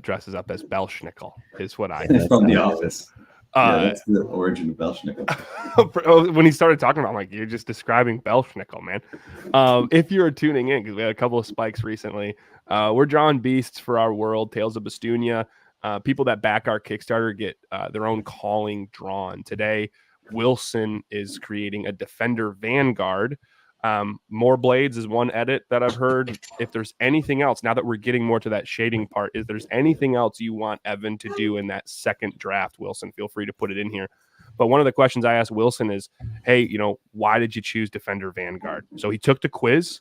B: dresses up as Belschnickel is what I think.
A: From The Office. That's the origin of Belschnickel.
B: When he started talking about, I'm like, you're just describing Belschnickel, man. If you're tuning in, because we had a couple of spikes recently, we're drawing beasts for our world, Tales of Bestunia. People that back our Kickstarter get their own calling drawn. Today, Wilson is creating a Defender Vanguard. More blades is one edit that I've heard. If there's anything else, now that we're getting more to that shading part, if there's anything else you want Evan to do in that second draft, Wilson, feel free to put it in here. But one of the questions I asked Wilson is, hey, you know, why did you choose Defender Vanguard? So he took the quiz.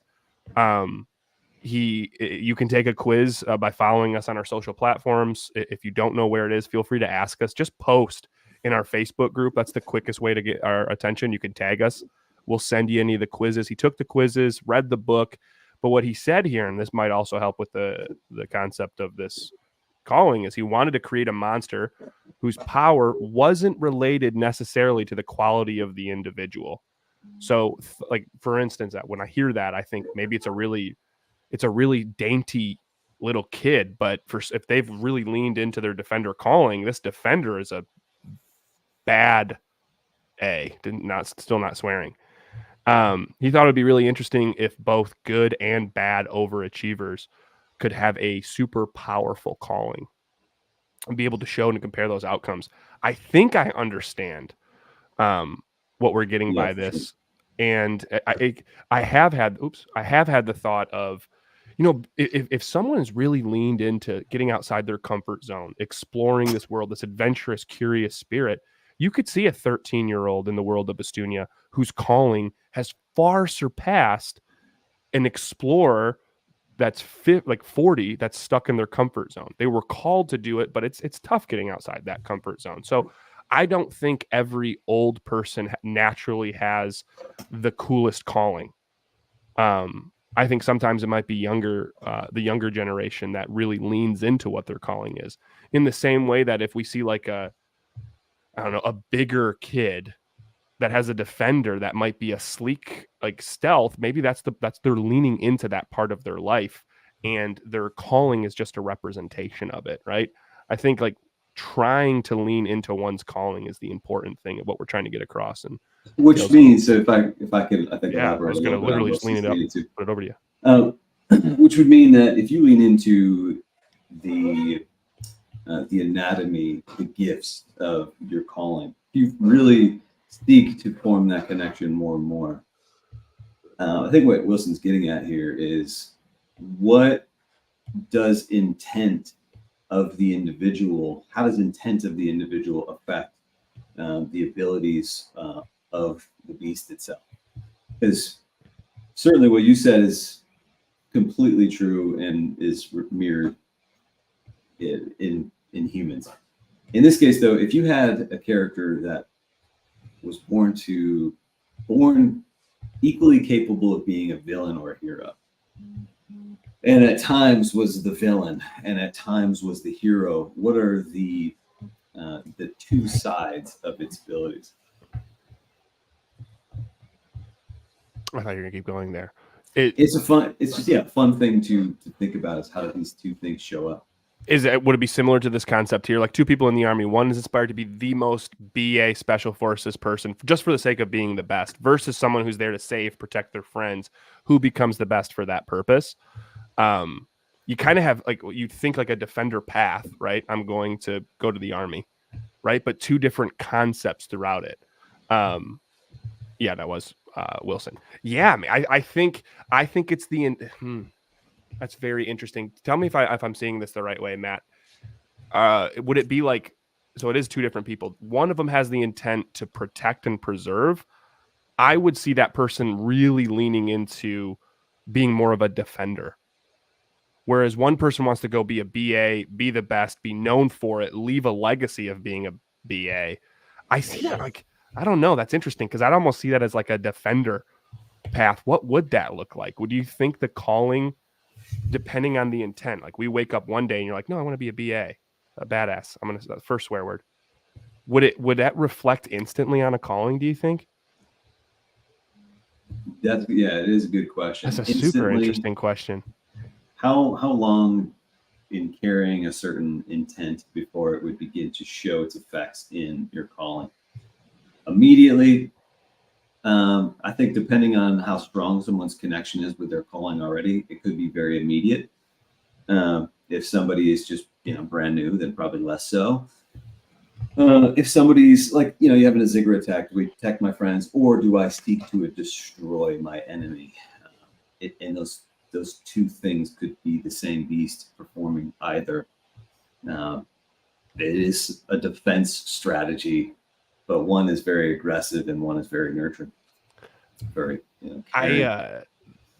B: You can take a quiz by following us on our social platforms. If you don't know where it is, feel free to ask us. Just post in our Facebook group. That's the quickest way to get our attention. You can tag us. We'll send you any of the quizzes. He took the quizzes, read the book. But what he said here, and this might also help with the concept of this calling, is he wanted to create a monster whose power wasn't related necessarily to the quality of the individual. So, like, for instance, when I hear that, I think maybe it's a really dainty little kid, but if they've really leaned into their defender calling, this defender is a bad A. Still not swearing. He thought it'd be really interesting if both good and bad overachievers could have a super powerful calling and be able to show and compare those outcomes. I think I understand what we're getting by this. Sure. And I have had the thought of, you know, if someone's really leaned into getting outside their comfort zone, exploring this world, this adventurous, curious spirit, you could see a 13-year-old in the world of Bastunia whose calling has far surpassed an explorer that's 40 that's stuck in their comfort zone. They were called to do it, but it's tough getting outside that comfort zone. So I don't think every old person naturally has the coolest calling. I think sometimes it might be the younger generation that really leans into what their calling is. In the same way that if we see like a bigger kid that has a defender that might be a sleek, like stealth, maybe that's they're leaning into that part of their life, and their calling is just a representation of it, right? I think like trying to lean into one's calling is the important thing of what we're trying to get across. And
A: which means, so if I could, I think
B: I was going to literally just lean it up, put it over to
A: you. Which would mean that if you lean into the anatomy, the gifts of your calling, you really seek to form that connection more and more. I think what Wilson's getting at here is, what does intent of the individual, how does intent of the individual affect the abilities of the beast itself? Because certainly what you said is completely true and is mirrored in humans. In this case, though, if you had a character that was born equally capable of being a villain or a hero, and at times was the villain and at times was the hero, what are the two sides of its abilities?
B: I thought you were gonna keep going there.
A: It's just a fun thing to think about, is how these two things show up.
B: Would it be similar to this concept here? Like two people in the army, one is inspired to be the most BA special forces person just for the sake of being the best, versus someone who's there to save, protect their friends, who becomes the best for that purpose. You kind of have, like, you think like a defender path, right? I'm going to go to the army, right? But two different concepts throughout it. Yeah, that was Wilson. Yeah, I think it's that's very interesting. Tell me if I'm seeing this the right way, Matt. Would it be like, so it is two different people. One of them has the intent to protect and preserve. I would see that person really leaning into being more of a defender. Whereas one person wants to go be a BA, be the best, be known for it, leave a legacy of being a BA. I see that, like, I don't know. That's interesting, because I'd almost see that as like a defender path. What would that look like? Would you think the calling, depending on the intent, like we wake up one day and you're like, no, I want to be a BA, a badass. I'm going to, first swear word. Would that reflect instantly on a calling, do you think?
A: It is a good question.
B: That's a super interesting question.
A: How long in carrying a certain intent before it would begin to show its effects in your calling? Immediately. I think depending on how strong someone's connection is with their calling already, it could be very immediate. If somebody is just brand new, then probably less so. If somebody's like, you having a ziggurat attack, do we protect my friends, or do I seek to destroy my enemy? And those two things could be the same beast performing either. It is a defense strategy, but one is very aggressive and one is very nurturing. Very, caring.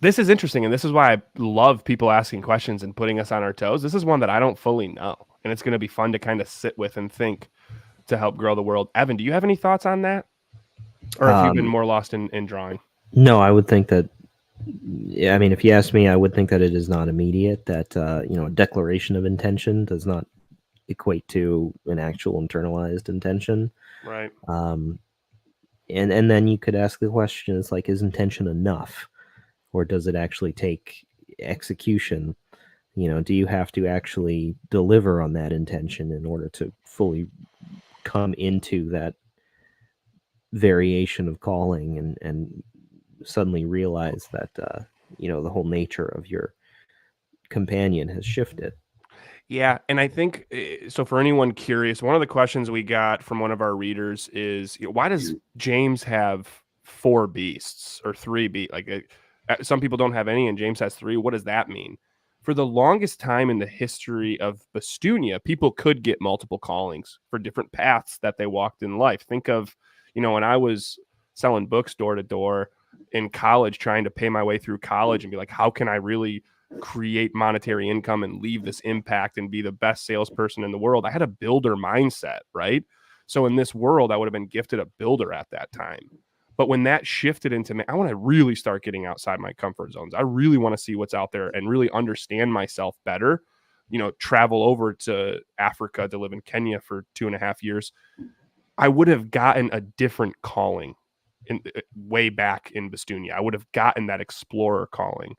B: This is interesting, and this is why I love people asking questions and putting us on our toes. This is one that I don't fully know, and it's going to be fun to kind of sit with and think to help grow the world. Evan, do you have any thoughts on that? Or have you been more lost in drawing?
C: No, I would think that, yeah, I mean, if you ask me, I would think that it is not immediate, that, a declaration of intention does not equate to an actual internalized intention.
B: Right.
C: And then you could ask the question, it's like, is intention enough? Or does it actually take execution? Do you have to actually deliver on that intention in order to fully come into that variation of calling and suddenly realize that the whole nature of your companion has shifted?
B: Yeah, and I think so. For anyone curious, one of the questions we got from one of our readers is, why does James have 4 beasts or 3 beasts? Like some people don't have any, and James has 3. What does that mean? For the longest time in the history of Bastunia, people could get multiple callings for different paths that they walked in life. Think of, when I was selling books door to door in college, trying to pay my way through college and be like, how can I really create monetary income and leave this impact and be the best salesperson in the world? I had a builder mindset, right? So in this world, I would have been gifted a builder at that time. But when that shifted into me, I want to really start getting outside my comfort zones. I really want to see what's out there and really understand myself better. Travel over to Africa to live in Kenya for 2.5 years. I would have gotten a different calling way back in Bastunia. I would have gotten that explorer calling.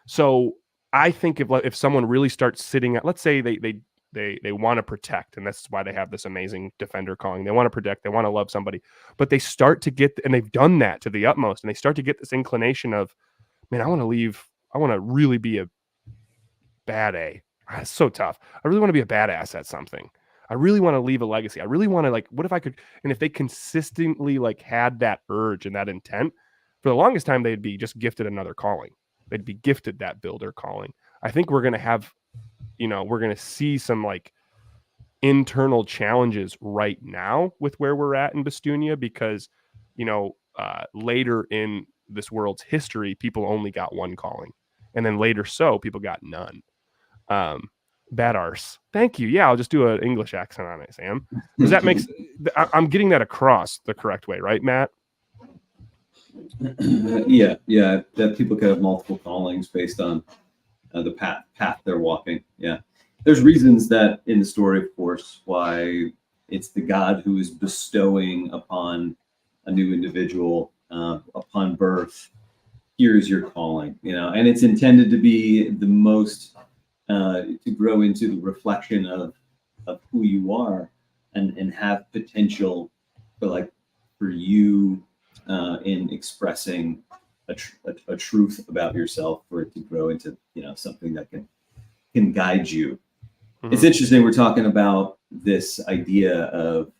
B: So I think if someone really starts sitting at, let's say they want to protect, and that's why they have this amazing defender calling. They want to protect, they want to love somebody, but they start to get, and they've done that to the utmost, and they start to get this inclination of, man, I want to really be a bad A. It's so tough. I really want to be a badass at something. I really want to leave a legacy. I really want to, what if I could, and if they consistently had that urge and that intent, for the longest time, they'd be just gifted another calling. They'd be gifted that builder calling. I think we're going to have, we're going to see some internal challenges right now with where we're at in Bastunia, because, later in this world's history, people only got one calling. And then later, people got none. Bad arse. Thank you. Yeah, I'll just do an English accent on it, Sam. Does that make I'm getting that across the correct way, right, Matt?
A: Yeah. That people could have multiple callings based on the path they're walking. Yeah. There's reasons that in the story, of course, why it's the God who is bestowing upon a new individual upon birth. Here's your calling, and it's intended to be the most to grow into the reflection of who you are and have potential for you in expressing a truth about yourself, for it to grow into something that can guide you. Mm-hmm. It's interesting, we're talking about this idea of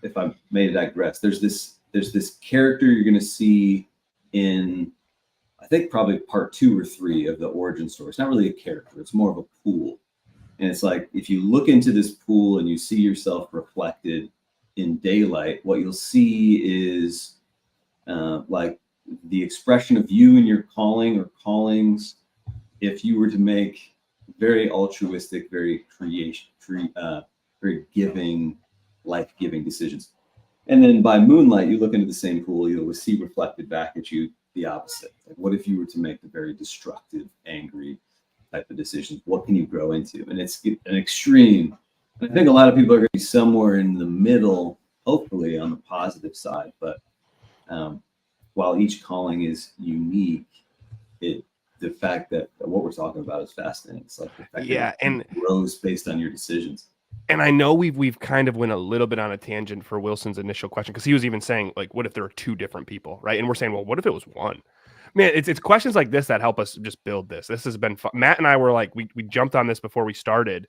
A: if I may digress, there's this character you're going to see in, I think, probably part 2 or 3 of the origin story. It's not really a character, it's more of a pool. And it's like, if you look into this pool and you see yourself reflected in daylight, what you'll see is the expression of you and your calling or callings. If you were to make very altruistic, very very giving, life-giving decisions. And then by moonlight, you look into the same pool, you'll see reflected back at you the opposite. Like, what if you were to make the very destructive, angry type of decisions? What can you grow into? And it's an extreme. And I think a lot of people are going to be somewhere in the middle, hopefully on the positive side. But while each calling is unique, the fact that what we're talking about is fascinating. It's like the fact that it grows based on your decisions.
B: And I know we've kind of went a little bit on a tangent for Wilson's initial question, because he was even saying, what if there are 2 different people, right? And we're saying, well, what if it was one? Man, it's questions like this that help us just build this. This has been fun. Matt and I were we jumped on this before we started,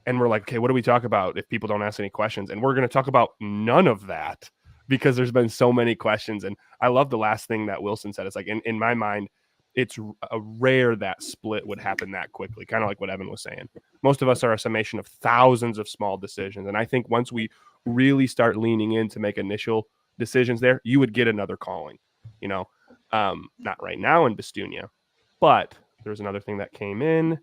B: and we're like, okay, what do we talk about if people don't ask any questions? And we're going to talk about none of that, because there's been so many questions. And I love the last thing that Wilson said. It's like, in my mind, it's a rare that split would happen that quickly, kind of like what Evan was saying. Most of us are a summation of thousands of small decisions. And I think once we really start leaning in to make initial decisions there, you would get another calling, not right now in Bestunia, but there's another thing that came in.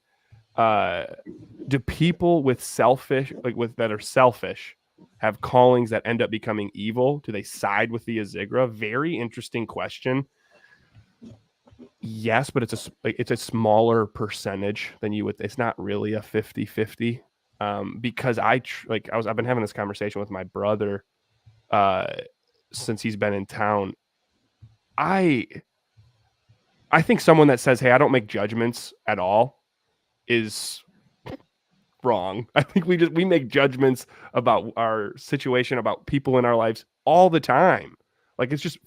B: Do people with that are selfish have callings that end up becoming evil? Do they side with the Azigra? Very interesting question. Yes, but it's a smaller percentage than you would. It's not really a 50-50. Because I've been having this conversation with my brother since he's been in town. I think someone that says, "Hey, I don't make judgments at all," is wrong. I think we make judgments about our situation, about people in our lives all the time. Like, it's just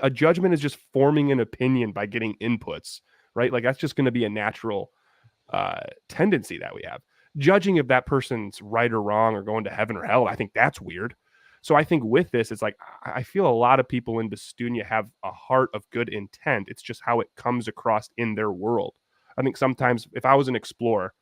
B: a judgment is just forming an opinion by getting inputs, right? Like, that's just going to be a natural tendency that we have. Judging if that person's right or wrong or going to heaven or hell, I think that's weird. So I think with this, it's like, I feel a lot of people in Bestunia have a heart of good intent. It's just how it comes across in their world. I think sometimes if I was an explorer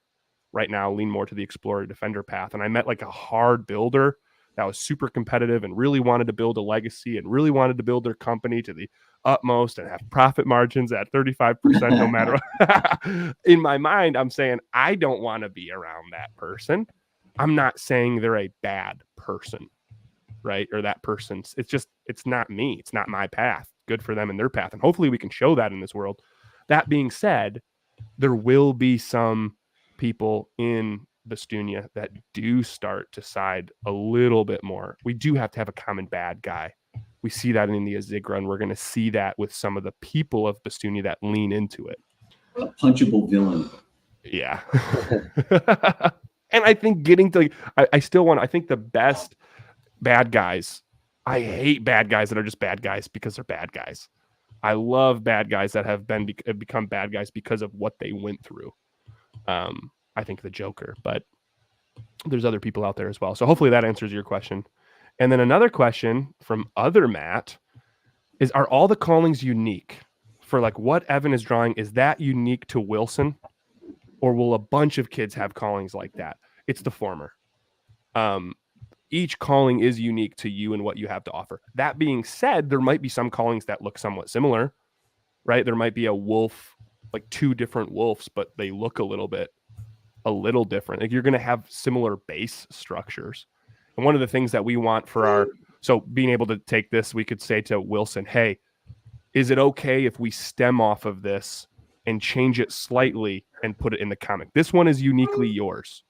B: right now, lean more to the explorer defender path, and I met like a hard builder that was super competitive and really wanted to build a legacy and really wanted to build their company to the utmost and have profit margins at 35% no matter what. In my mind, I'm saying I don't want to be around that person. I'm not saying they're a bad person, right? Or that person's, it's not me. It's not my path. Good for them and their path. And hopefully we can show that in this world. That being said, there will be some people in Bestunia that do start to side a little bit more. We do have to have a common bad guy. We see that in the Azigra, and we're going to see that with some of the people of Bestunia that lean into it.
A: A punchable villain.
B: Yeah. And I think getting to, I think the best bad guys, I hate bad guys that are just bad guys because they're bad guys. I love bad guys that have become bad guys because of what they went through. I think the Joker, but there's other people out there as well. So hopefully that answers your question. And then another question from other Matt is, are all the callings unique? For like what Evan is drawing, is that unique to Wilson? Or will a bunch of kids have callings like that? It's the former. Each calling is unique to you and what you have to offer. That being said, there might be some callings that look somewhat similar, right? There might be a wolf, like two different wolves, but they look a little different. Like, you're going to have similar base structures. And one of the things that we want so being able to take this, we could say to Wilson, hey, is it okay if we stem off of this and change it slightly and put it in the comic? This one is uniquely yours,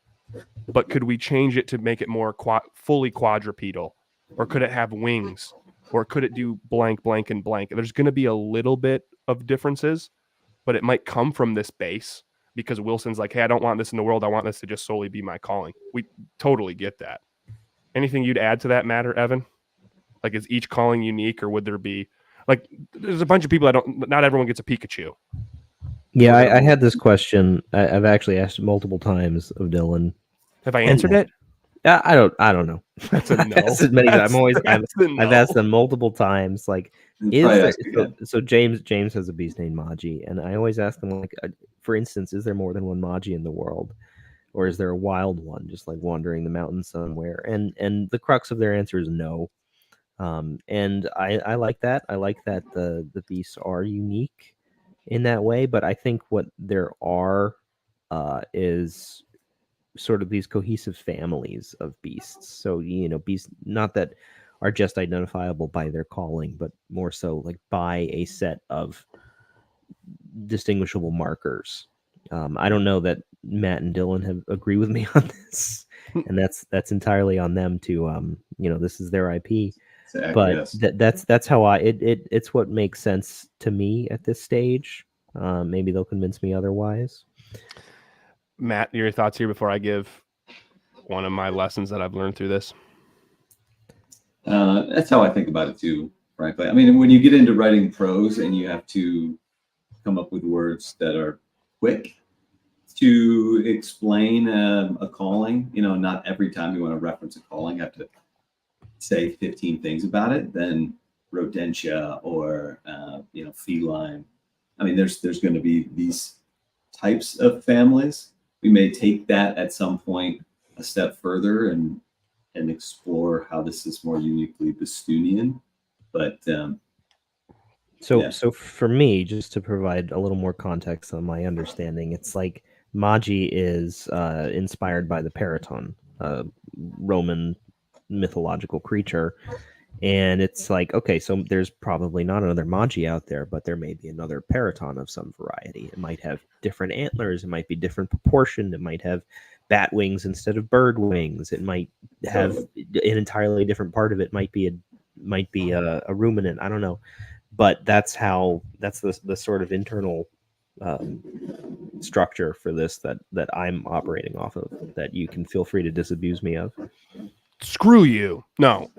B: but could we change it to make it more fully quadrupedal? Or could it have wings? Or could it do blank, blank, and blank? There's going to be a little bit of differences, but it might come from this base because Wilson's like, hey, I don't want this in the world. I want this to just solely be my calling. We totally get that. Anything you'd add to that matter, Evan? Like, is each calling unique, or would there be, like, there's a bunch of people not everyone gets a Pikachu.
C: Yeah, I had this question. I've actually asked it multiple times of Dylan.
B: Have I answered it?
C: I don't know.
B: That's a no.
C: I've asked them multiple times. Like, so James has a beast named Maji, and I always ask them, like, for instance, is there more than one Maji in the world, or is there a wild one just like wandering the mountains somewhere? And the crux of their answer is no. And I like that. I like that the beasts are unique in that way, but I think what there are is sort of these cohesive families of beasts. So, beasts not that are just identifiable by their calling, but more so like by a set of distinguishable markers. I don't know that Matt and Dylan have agree with me on this, and that's entirely on them to this is their IP. Exactly, but yes. That's how it's what makes sense to me at this stage. Maybe they'll convince me otherwise.
B: Matt, your thoughts here before I give one of my lessons that I've learned through this?
A: That's how I think about it too, frankly. I mean, when you get into writing prose and you have to come up with words that are quick to explain a calling, not every time you want to reference a calling, you have to say 15 things about it, then rodentia or, feline. I mean, there's going to be these types of families. We may take that at some point a step further and and explore how this is more uniquely Bostonian. But
C: So for me, just to provide a little more context on my understanding, it's like Magi is inspired by the Periton, Roman mythological creature. And it's like, okay, so there's probably not another Magi out there, but there may be another Periton of some variety. It might have different antlers. It might be different proportion. It might have bat wings instead of bird wings. It might have an entirely different part of it. Might be a ruminant. I don't know, but that's the sort of internal structure for this that I'm operating off of. That you can feel free to disabuse me of.
B: Screw you. No.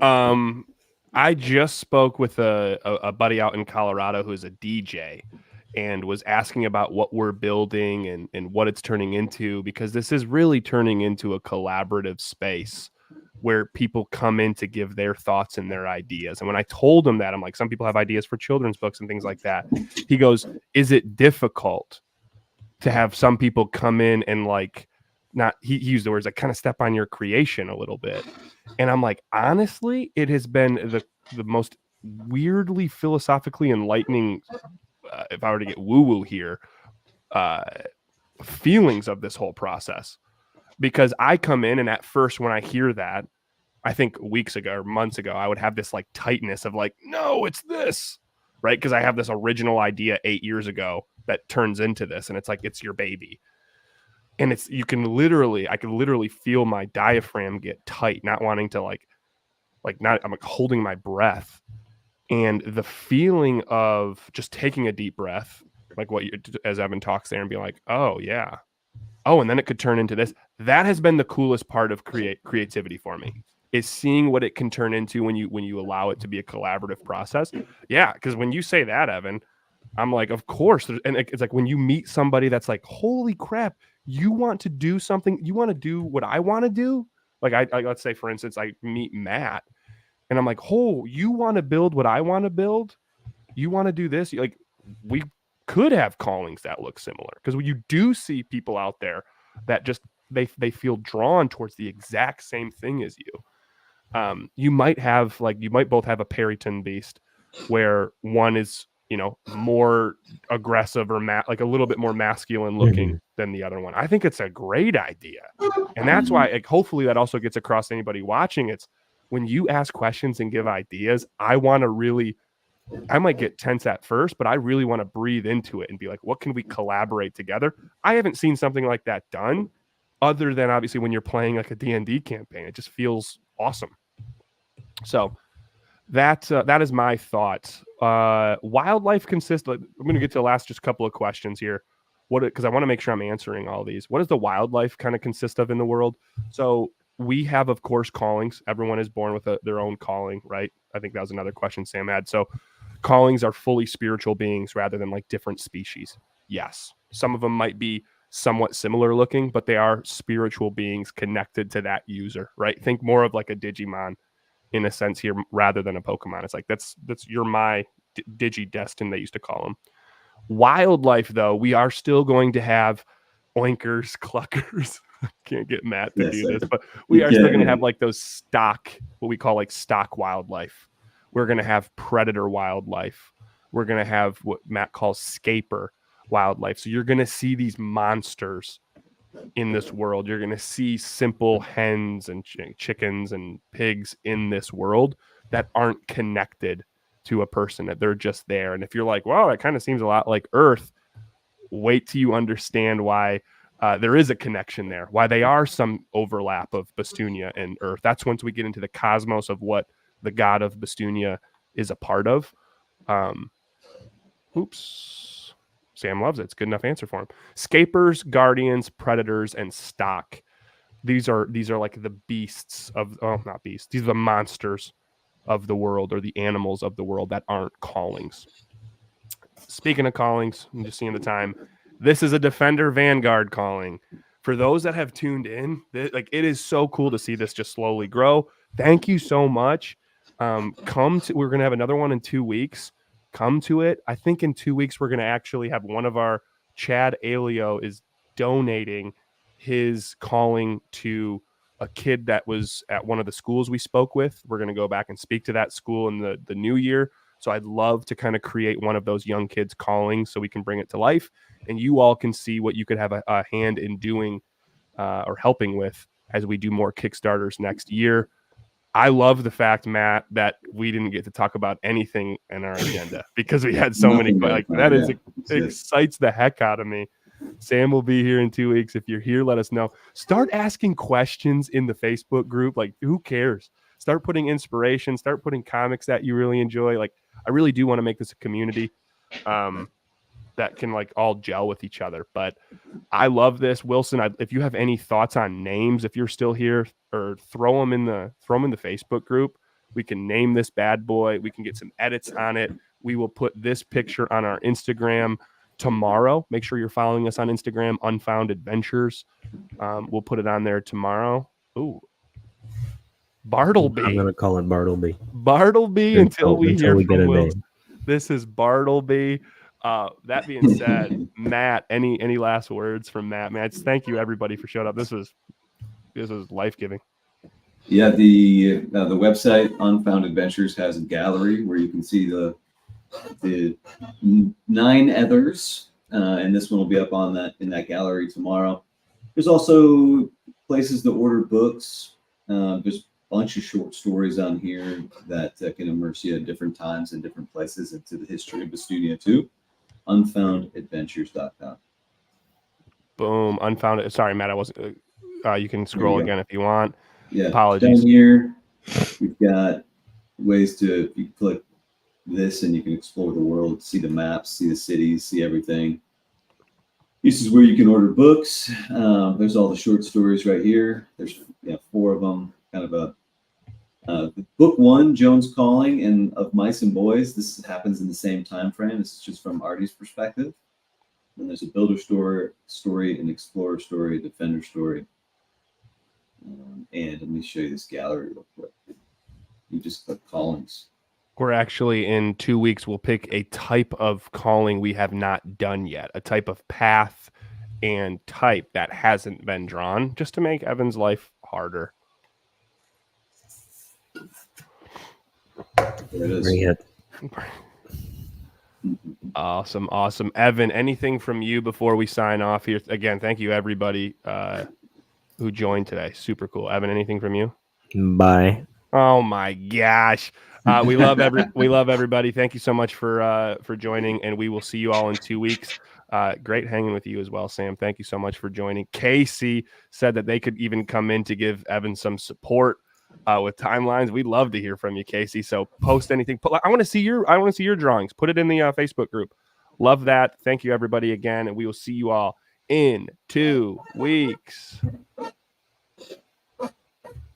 B: I just spoke with a buddy out in Colorado who's a DJ and was asking about what we're building and what it's turning into, because this is really turning into a collaborative space where people come in to give their thoughts and their ideas. And when I told him that, I'm like, some people have ideas for children's books and things like that. He goes, is it difficult to have some people come in and like, not, he used the words like kind of step on your creation a little bit. And I'm like, honestly, it has been the most weirdly philosophically enlightening, if I were to get woo-woo here, feelings of this whole process. Because I come in and at first when I hear that, I think weeks ago or months ago, I would have this like tightness of like, no, it's this, right? Because I have this original idea 8 years ago that turns into this, and it's like, it's your baby. And it's, I can literally feel my diaphragm get tight, not wanting to I'm like holding my breath. And the feeling of just taking a deep breath, like as Evan talks there and be like, oh yeah. Oh, and then it could turn into this. That has been the coolest part of creativity for me, is seeing what it can turn into when you allow it to be a collaborative process. Yeah. Cause when you say that, Evan, I'm like, of course. And it's like when you meet somebody that's like, holy crap, you want to do something, you want to do what I want to do. Like I let's say, for instance, I meet Matt and I'm like, oh, you want to build what I want to build? You want to do this? Like, we could have callings that look similar, because when you do see people out there that just they feel drawn towards the exact same thing as you. You might both have a Periton beast where one is, more aggressive or like a little bit more masculine looking than the other one. I think it's a great idea. And that's why, like, hopefully that also gets across to anybody watching. It's when you ask questions and give ideas, I might get tense at first, but I really want to breathe into it and be like, what can we collaborate together? I haven't seen something like that done other than obviously when you're playing like a D&D campaign. It just feels awesome. So that is my thought. Wildlife consists of, I'm going to get to the last just couple of questions here. Because I want to make sure I'm answering all these. What does the wildlife kind of consist of in the world? So we have, of course, callings. Everyone is born with their own calling, right? I think that was another question Sam had. So callings are fully spiritual beings rather than like different species. Yes. Some of them might be somewhat similar looking, but they are spiritual beings connected to that user, right? Think more of like a Digimon in a sense here rather than a Pokemon. It's like, you're my Digi-Destin, they used to call them. Wildlife, though, we are still going to have oinkers, cluckers. Can't get Matt to do this, but we are still going to have like those stock, what we call like stock wildlife. We're going to have predator wildlife. We're going to have what Matt calls scaper wildlife. So you're going to see these monsters in this world. You're going to see simple hens and chickens and pigs in this world that aren't connected to a person, that they're just there. And if you're like, wow, that kind of seems a lot like Earth, wait till you understand why there is a connection there, why they are some overlap of Bostunia and Earth. That's once we get into the cosmos of what the god of Bostunia is a part of. Sam loves it. It's a good enough answer for him. Scapers, guardians, predators, and stock. These are like the beasts of, not beasts. These are the monsters of the world, or the animals of the world that aren't callings. Speaking of callings, I'm just seeing the time. This is a Defender Vanguard calling. For those that have tuned in, it is so cool to see this just slowly grow. Thank you so much. We're going to have another one in 2 weeks. Come to it. I think in 2 weeks, we're going to actually have one of our, Chad Alio is donating his calling to a kid that was at one of the schools we spoke with. We're going to go back and speak to that school in the new year. So I'd love to kind of create one of those young kids callings so we can bring it to life, and you all can see what you could have a hand in doing or helping with as we do more Kickstarters next year. I love the fact, Matt, that we didn't get to talk about anything in our agenda because we had so many. Like that excites the heck out of me. Sam will be here in 2 weeks. If you're here, let us know. Start asking questions in the Facebook group. Like, who cares? Start putting inspiration. Start putting comics that you really enjoy. Like, I really do want to make this a community that can like all gel with each other. But I love this, Wilson. If you have any thoughts on names, if you're still here, or throw them in the Facebook group. We can name this bad boy. We can get some edits on it. We will put this picture on our Instagram tomorrow. Make sure you're following us on Instagram, Unfound Adventures. We'll put it on there tomorrow. Ooh, Bartleby.
C: I'm gonna call it Bartleby.
B: Bartleby until we hear
C: get
B: from
C: a
B: Will.
C: name.
B: This is Bartleby. That being said, Matt, any last words from Matt? Matt, thank you everybody for showing up. This was life-giving.
A: Yeah, the website Unfound Adventures has a gallery where you can see the 9 others, and this one will be up in that gallery tomorrow. There's also places to order books. There's a bunch of short stories on here that can immerse you at different times and different places into the history of Estonia too. Unfoundadventures.com.
B: Boom. Unfounded. Sorry, Matt, I wasn't. You can scroll again if you want.
A: Yeah.
B: Apologies.
A: Down here, we've got ways to, you click this and you can explore the world, see the maps, see the cities, see everything. This is where you can order books. There's all the short stories right here. There's 4 of them. Kind of a book 1, Jones Calling, and Of Mice and Boys. This happens in the same time frame. This is just from Artie's perspective. Then there's a builder story, an explorer story, a defender story. And let me show you this gallery real quick. You just click callings.
B: We're actually in 2 weeks, we'll pick a type of calling we have not done yet, a type of path and type that hasn't been drawn, just to make Evan's life harder.
A: There it is.
C: Bring it.
B: Awesome. Evan, anything from you before we sign off here? Again, thank you everybody who joined today. Super cool. Evan, anything from you?
C: Bye.
B: Oh my gosh. We love everybody. Thank you so much for joining, and we will see you all in 2 weeks. Great hanging with you as well, Sam. Thank you so much for joining. Casey said that they could even come in to give Evan some support with timelines. We'd love to hear from you, Casey. So post anything. I want to see your drawings. Put it in the Facebook group. Love that. Thank you everybody again, and we will see you all in 2 weeks.